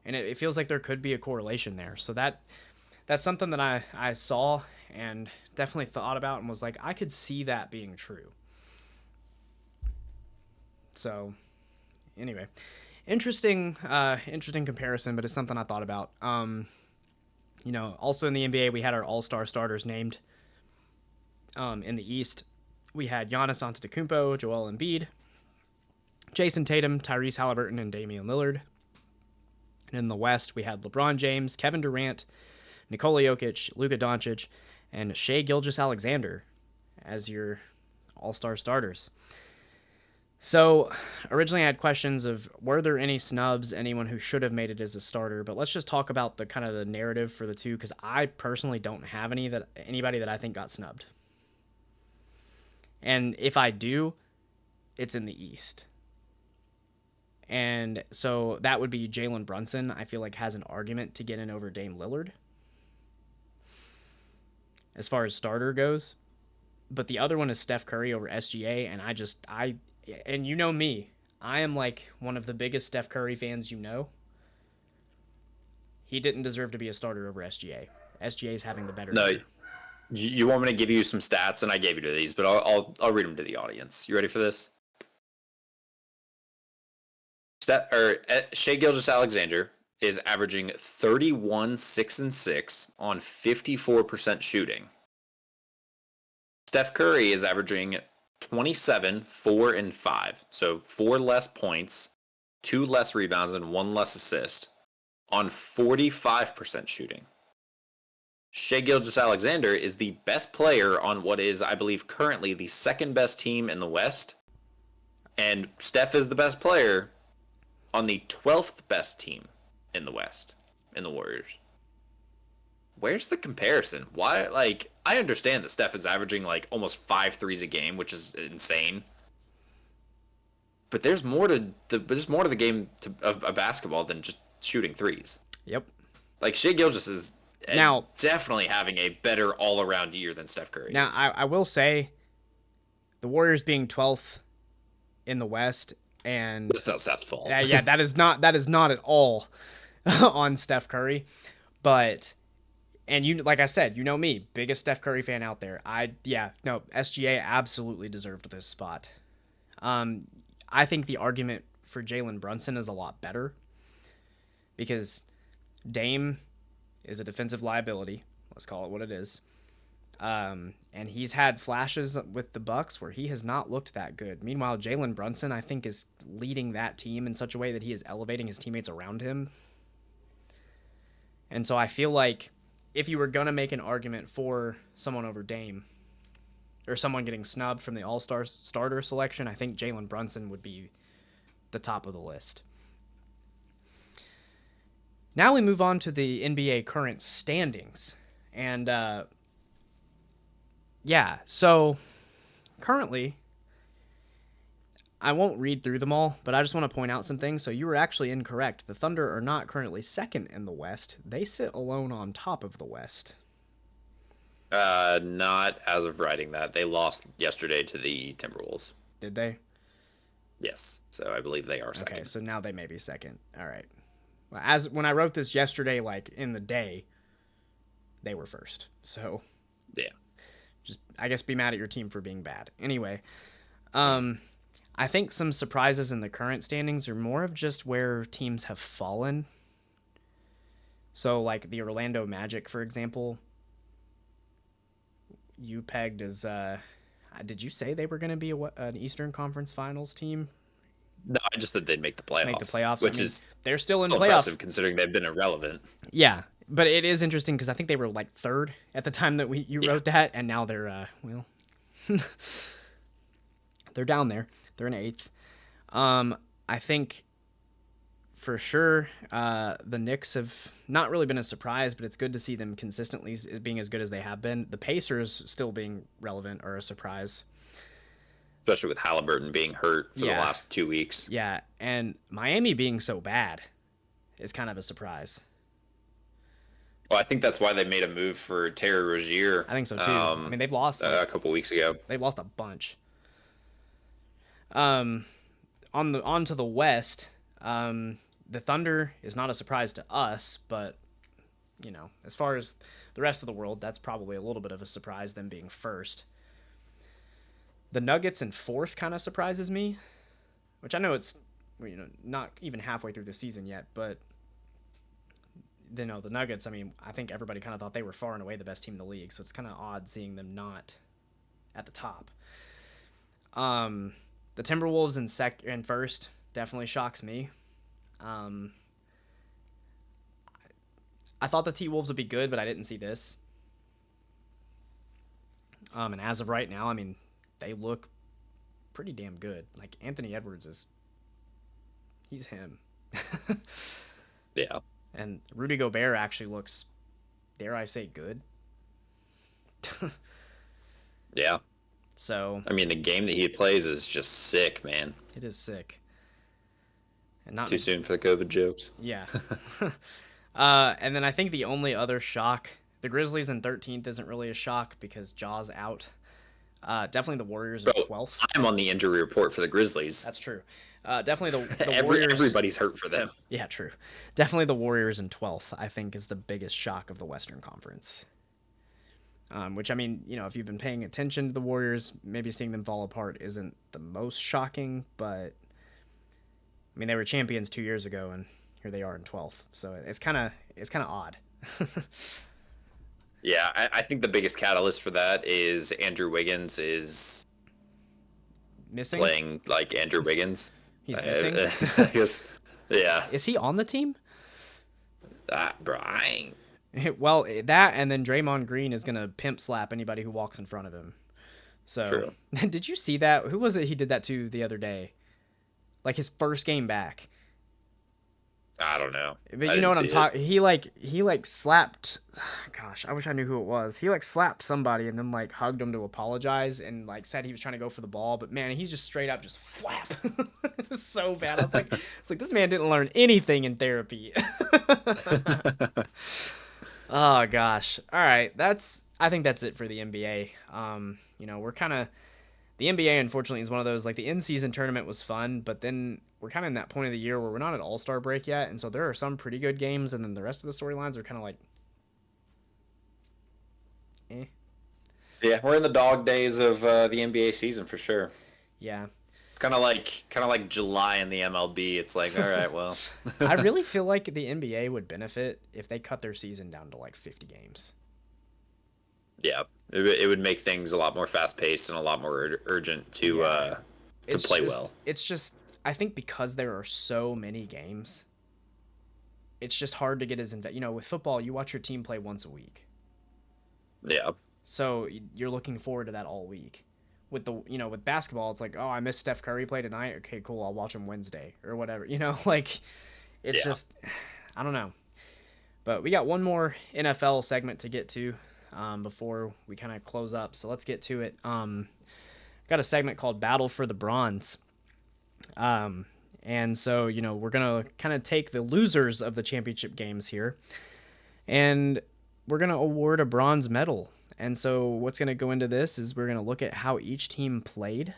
B: And it feels like there could be a correlation there. So that's something that I saw and definitely thought about and was like, I could see that being true. So anyway, interesting comparison, but it's something I thought about. Also in the NBA, we had our all-star starters named. In the East, we had Giannis Antetokounmpo, Joel Embiid, Jason Tatum, Tyrese Halliburton, and Damian Lillard. And in the West, we had LeBron James, Kevin Durant, Nikola Jokic, Luka Doncic, and Shai Gilgeous-Alexander as your all-star starters. So originally I had questions of were there any snubs, anyone who should have made it as a starter, but let's just talk about the kind of the narrative for the two, because I personally don't have anybody that I think got snubbed. And if I do, it's in the East. And so that would be Jalen Brunson, I feel like has an argument to get in over Dame Lillard as far as starter goes. But the other one is Steph Curry over SGA, and and you know me, I am like one of the biggest Steph Curry fans you know. He didn't deserve to be a starter over SGA. SGA is having the better year.
C: You want me to give you some stats, and I gave you to these, but I'll read them to the audience. You ready for this? Shai Gilgeous-Alexander is averaging 31, 6, and 6 on 54% shooting. Steph Curry is averaging 27, 4, and 5. So 4 less points, 2 less rebounds, and 1 less assist on 45% shooting. Shai Gilgeous-Alexander is the best player on what is, I believe, currently the second best team in the West. And Steph is the best player on the 12th best team in the West, in the Warriors. Where's the comparison? Why? Like, I understand that Steph is averaging like almost 5 threes a game, which is insane. But there's more to the game of basketball than just shooting threes.
B: Yep.
C: Like, Shai Gilgeous is
B: now
C: definitely having a better all-around year than Steph Curry.
B: Now, I will say, the Warriors being 12th in the West, and
C: it's not Steph's fault.
B: Yeah, that is not at all on Steph Curry. But, and you, like I said, you know me, biggest Steph Curry fan out there. SGA absolutely deserved this spot. I think the argument for Jalen Brunson is a lot better because Dame is a defensive liability. Let's call it what it is. And he's had flashes with the Bucks where he has not looked that good. Meanwhile, Jalen Brunson, I think, is leading that team in such a way that he is elevating his teammates around him. And so I feel like if you were going to make an argument for someone over Dame or someone getting snubbed from the All-Star starter selection, I think Jalen Brunson would be the top of the list. Now we move on to the NBA current standings. And, so currently, I won't read through them all, but I just want to point out some things. So you were actually incorrect. The Thunder are not currently second in the West. They sit alone on top of the West.
C: Not as of writing that. They lost yesterday to the Timberwolves.
B: Did they?
C: Yes, so I believe they are
B: Okay,
C: second.
B: so now they may be second. All right. Well, as when I wrote this yesterday, like in the day, they were first. So
C: Yeah.
B: just I guess be mad at your team for being bad. Anyway, I think some surprises in the current standings are more of just where teams have fallen. So like the Orlando Magic, for example, you pegged as did you say they were going to be an Eastern Conference Finals team?
C: No, I just said they'd make the playoffs.
B: Make the playoffs.
C: Which
B: I mean,
C: is
B: they're still in playoff.
C: impressive considering they've been irrelevant.
B: Yeah, but it is interesting because I think they were like third at the time that you wrote that, and now they're well, they're down there. They're in eighth. I think for sure the Knicks have not really been a surprise, but it's good to see them consistently being as good as they have been. The Pacers still being relevant are a surprise.
C: Especially with Halliburton being hurt for the last 2 weeks.
B: Yeah, and Miami being so bad is kind of a surprise.
C: Well, I think that's why they made a move for Terry Rozier.
B: I think so too. I mean, they've lost
C: a couple weeks ago.
B: They've lost a bunch. On to the West, the Thunder is not a surprise to us, but you know, as far as the rest of the world, that's probably a little bit of a surprise, them being first. The Nuggets in fourth kind of surprises me, which I know it's not even halfway through the season yet, but the Nuggets, I mean, I think everybody kind of thought they were far and away the best team in the league, so it's kind of odd seeing them not at the top. The Timberwolves in first definitely shocks me. I thought the T-Wolves would be good, but I didn't see this. And as of right now, I mean, they look pretty damn good. Like Anthony Edwards he's him.
C: Yeah.
B: And Rudy Gobert actually looks, dare I say, good.
C: Yeah.
B: So
C: I mean, the game that he plays is just sick, man.
B: it is sick. And not
C: Too soon for the COVID jokes.
B: Yeah. And then I think the only other shock, the Grizzlies in 13th isn't really a shock because Jaw's out. Definitely the Warriors in 12th.
C: I'm on the injury report for the Grizzlies.
B: That's true. Definitely the Warriors.
C: Everybody's hurt for them.
B: Yeah, true. Definitely the Warriors in 12th, I think, is the biggest shock of the Western Conference. Which, I mean, if you've been paying attention to the Warriors, maybe seeing them fall apart isn't the most shocking, but I mean, they were champions 2 years ago, and here they are in 12th. So it's kind of odd.
C: Yeah, I think the biggest catalyst for that is Andrew Wiggins is
B: Missing?
C: playing like Andrew Wiggins.
B: He's missing?
C: Yeah.
B: Is he on the team?
C: Bro, I ain't.
B: Well, that and then Draymond Green is going to pimp slap anybody who walks in front of him. So,
C: True.
B: Did you see that? Who was it he did that to the other day? Like his first game back.
C: I don't know.
B: But you know what I'm talking. He slapped. Gosh, I wish I knew who it was. He slapped somebody and then hugged him to apologize and said he was trying to go for the ball. But man, he's just straight up just flap. It was so bad. I was like, this man didn't learn anything in therapy. Oh gosh. All right, I think that's it for the NBA. We're kind of. The NBA, unfortunately, is one of those, the in-season tournament was fun, but then we're kind of in that point of the year where we're not at All-Star break yet, and so there are some pretty good games, and then the rest of the storylines are kind of eh.
C: Yeah, we're in the dog days of the NBA season for sure.
B: Yeah.
C: It's kind of like July in the MLB. It's like, all right, well.
B: I really feel like the NBA would benefit if they cut their season down to 50 games.
C: Yeah, it would make things a lot more fast-paced and a lot more urgent to play well.
B: It's just, I think because there are so many games, it's just hard to get as invested. With football, you watch your team play once a week.
C: Yeah.
B: So you're looking forward to that all week. With with basketball, it's oh, I missed Steph Curry play tonight. Okay, cool. I'll watch him Wednesday or whatever. It's just, I don't know. But we got one more NFL segment to get to. Before we kind of close up. So let's get to it. Got a segment called Battle for the Bronze. And so, we're going to kind of take the losers of the championship games here, and we're going to award a bronze medal And so what's going to go into this is we're going to look at how each team played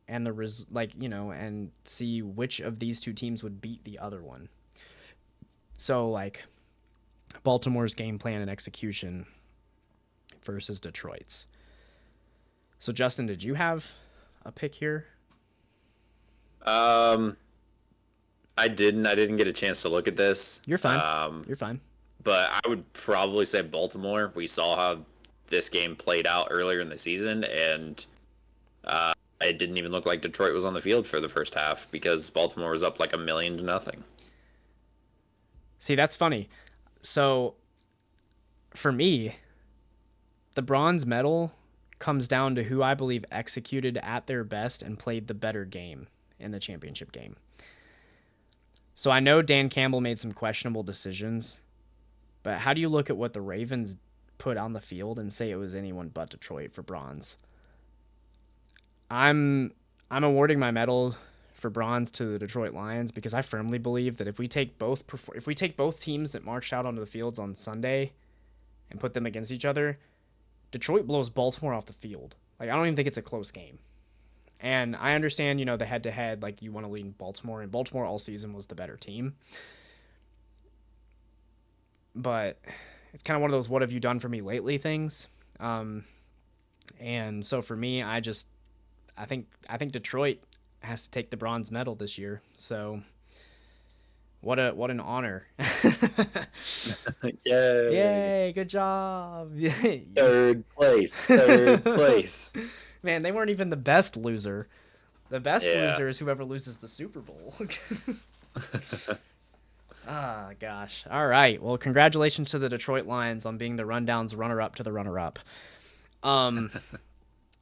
B: and and see which of these two teams would beat the other one. So like Baltimore's game plan and execution versus Detroit's. So Justin, did you have a pick here?
C: I didn't get a chance to look at this.
B: You're fine. You're fine.
C: But I would probably say Baltimore. We saw how this game played out earlier in the season, and it didn't even look like Detroit was on the field for the first half because Baltimore was up like 1,000,000-0.
B: See, that's funny. So for me, the bronze medal comes down to who I believe executed at their best and played the better game in the championship game. So I know Dan Campbell made some questionable decisions, but how do you look at what the Ravens put on the field and say it was anyone but Detroit for bronze? I'm awarding my medal for bronze to the Detroit Lions because I firmly believe that if we take both teams that marched out onto the fields on Sunday and put them against each other, Detroit blows Baltimore off the field. Like, I don't even think it's a close game. And I understand, the head-to-head, like, you want to lean Baltimore, and Baltimore all season was the better team. But it's kind of one of those what have you done for me lately things. And so for me, I think Detroit has to take the bronze medal this year. So what an honor.
C: Yay.
B: Yay, good job.
C: Third place.
B: Man, they weren't even the best loser. The best
C: Yeah.
B: loser is whoever loses the Super Bowl. Ah, gosh. All right. Well, congratulations to the Detroit Lions on being the Rundown's runner-up to the runner-up.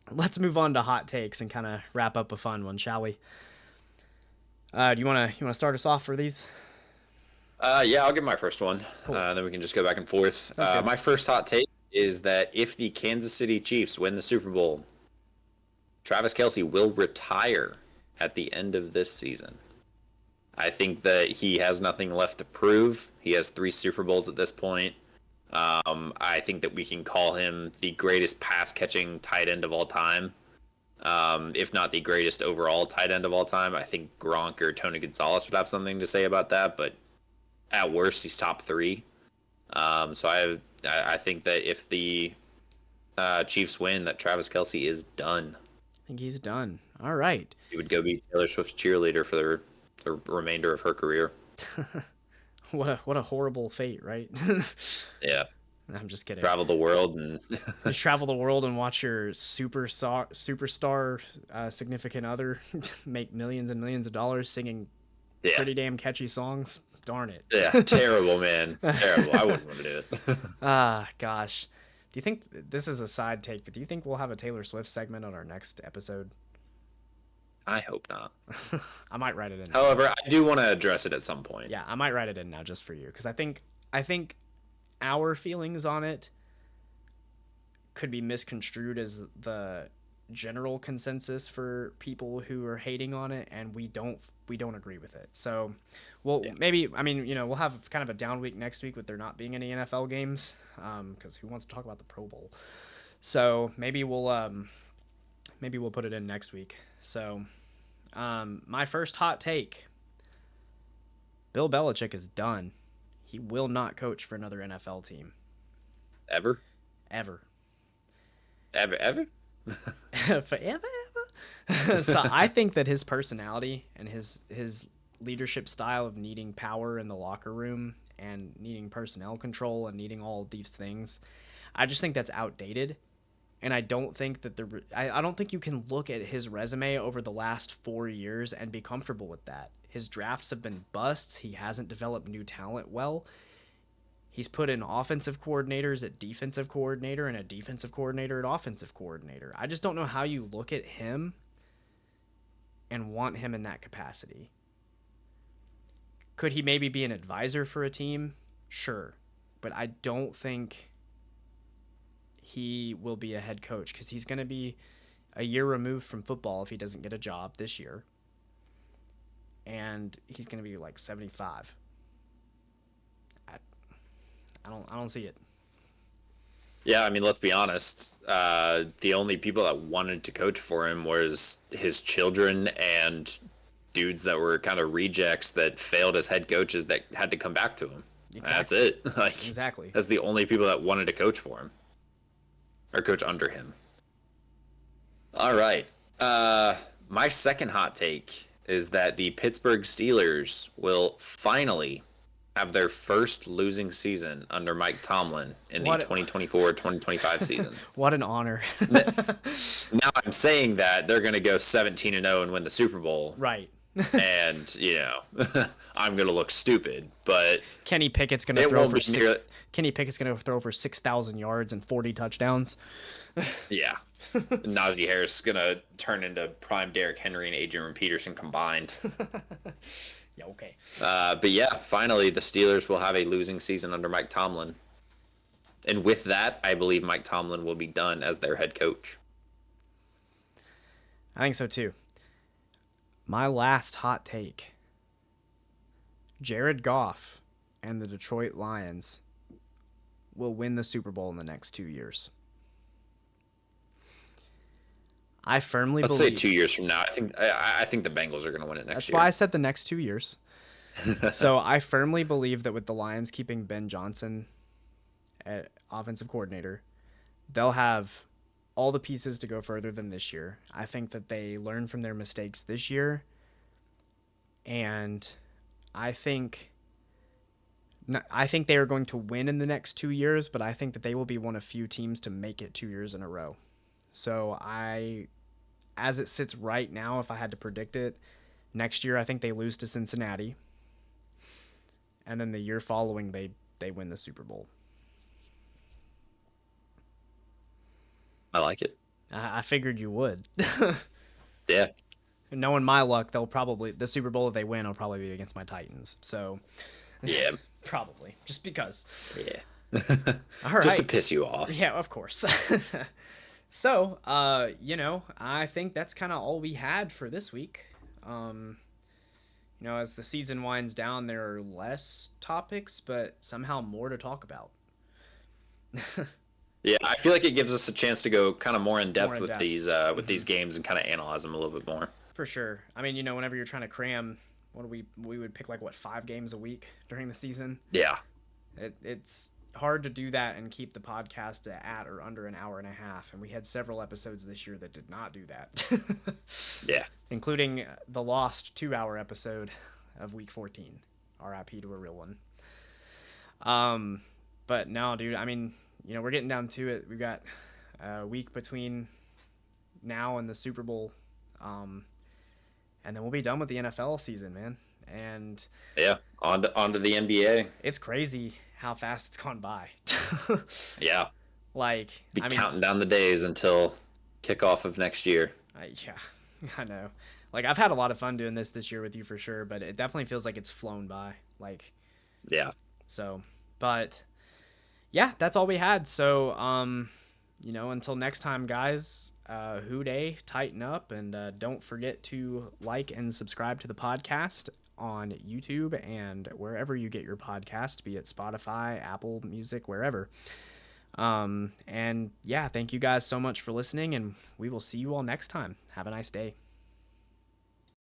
B: Let's move on to hot takes and kind of wrap up a fun one, shall we? Do you want to start us off for these?
C: Yeah, I'll give my first one.
B: Cool.
C: Then we can just go back and forth.
B: Sounds good.
C: My first hot take is that if the Kansas City Chiefs win the Super Bowl, Travis Kelce will retire at the end of this season. I think that he has nothing left to prove. He has 3 Super Bowls at this point. I think that we can call him the greatest pass-catching tight end of all time, if not the greatest overall tight end of all time. I think Gronk or Tony Gonzalez would have something to say about that, but at worst, he's top 3. So I think that if the Chiefs win, that Travis Kelce is done.
B: I think he's done. All right.
C: He would go be Taylor Swift's cheerleader for the remainder of her career.
B: What a horrible fate, right?
C: Yeah.
B: I'm just kidding.
C: Travel the world and
B: You travel the world and watch your superstar significant other make millions and millions of dollars singing pretty damn catchy songs. Darn it.
C: Yeah, terrible, man. Terrible. I wouldn't want to do it.
B: Ah, gosh. Do you think this is a side take, but do you think we'll have a Taylor Swift segment on our next episode?
C: I hope not.
B: I might write it in.
C: However, I do want to address it at some point.
B: Yeah, I might write it in now just for you because I think our feelings on it could be misconstrued as the general consensus for people who are hating on it, and we don't agree with it. So, maybe we'll have kind of a down week next week with there not being any NFL games, because who wants to talk about the Pro Bowl? So maybe we'll put it in next week. So, my first hot take: Bill Belichick is done. He will not coach for another NFL team.
C: Ever?
B: Forever. So I think that his personality and his leadership style of needing power in the locker room and needing personnel control and needing all of these things, I just think that's outdated. And I don't think that I don't think you can look at his resume over the last 4 years and be comfortable with that. His drafts have been busts. He hasn't developed new talent well. He's put in offensive coordinators at defensive coordinator and a defensive coordinator at offensive coordinator. I just don't know how you look at him and want him in that capacity. Could he maybe be an advisor for a team? Sure. But I don't think he will be a head coach because he's going to be a year removed from football if he doesn't get a job this year. And he's going to be like 75. I don't see it.
C: Yeah, I mean, let's be honest. The only people that wanted to coach for him was his children and dudes that were kind of rejects that failed as head coaches that had to come back to him. That's
B: Exactly.
C: it. Like,
B: Exactly.
C: that's the only people that wanted to coach for him or coach under him. All right. My second hot take is that the Pittsburgh Steelers will finally have their first losing season under Mike Tomlin in the
B: What-
C: 2024-2025 season.
B: What an honor.
C: Now I'm saying that they're going to go 17-0 and win the Super Bowl.
B: Right.
C: And, I'm going to look stupid, but
B: Kenny Pickett's gonna
C: It
B: throw
C: won't
B: for
C: be
B: six.
C: near-
B: Kenny Pickett's gonna throw for 6,000 yards and 40 touchdowns.
C: yeah. Najee Harris is going to turn into prime Derrick Henry and Adrian Peterson combined.
B: Yeah, okay.
C: But yeah, finally the Steelers will have a losing season under Mike Tomlin. And with that, I believe Mike Tomlin will be done as their head coach.
B: I think so too. My last hot take. Jared Goff and the Detroit Lions will win the Super Bowl in the next 2 years. I firmly
C: Let's
B: believe.
C: say 2 years from now. I think the Bengals are going to win it next
B: That's
C: year.
B: why I said the next 2 years. So I firmly believe that with the Lions keeping Ben Johnson at offensive coordinator, they'll have all the pieces to go further than this year. I think that they learn from their mistakes this year, and I think they are going to win in the next 2 years, but I think that they will be one of few teams to make it 2 years in a row. So as it sits right now, if I had to predict it, next year I think they lose to Cincinnati, and then the year following they win the Super Bowl.
C: I like it.
B: I figured you would.
C: Yeah.
B: Knowing my luck, the Super Bowl that they win will probably be against my Titans. So
C: Yeah.
B: probably just because.
C: Yeah.
B: All right.
C: Just to piss you off.
B: Yeah, of course. So, I think that's kind of all we had for this week. As the season winds down, there are less topics, but somehow more to talk about.
C: Yeah, I feel like it gives us a chance to go kind of more in depth
B: in
C: with
B: depth.
C: these games and kind of analyze them a little bit more.
B: For sure. I mean, whenever you're trying to cram, we would pick 5 games a week during the season.
C: Yeah.
B: It's hard to do that and keep the podcast at or under an hour and a half, and we had several episodes this year that did not do that.
C: Yeah.
B: Including the lost 2-hour episode of week 14. RIP to a real one. But no, dude, I mean, we're getting down to it. We've got a week between now and the Super Bowl, and then we'll be done with the NFL season, man. And
C: Yeah. On to the NBA.
B: it's crazy how fast it's gone by.
C: Yeah. Be counting down the days until kickoff of next year.
B: Yeah, I know. I've had a lot of fun doing this year with you for sure, but it definitely feels like it's flown by.
C: Yeah.
B: So, but yeah, that's all we had. So, until next time, guys, hoo-day, tighten up, and don't forget to like and subscribe to the podcast on YouTube and wherever you get your podcast, be it Spotify, Apple Music, wherever. And yeah, thank you guys so much for listening, and we will see you all next time. Have a nice day.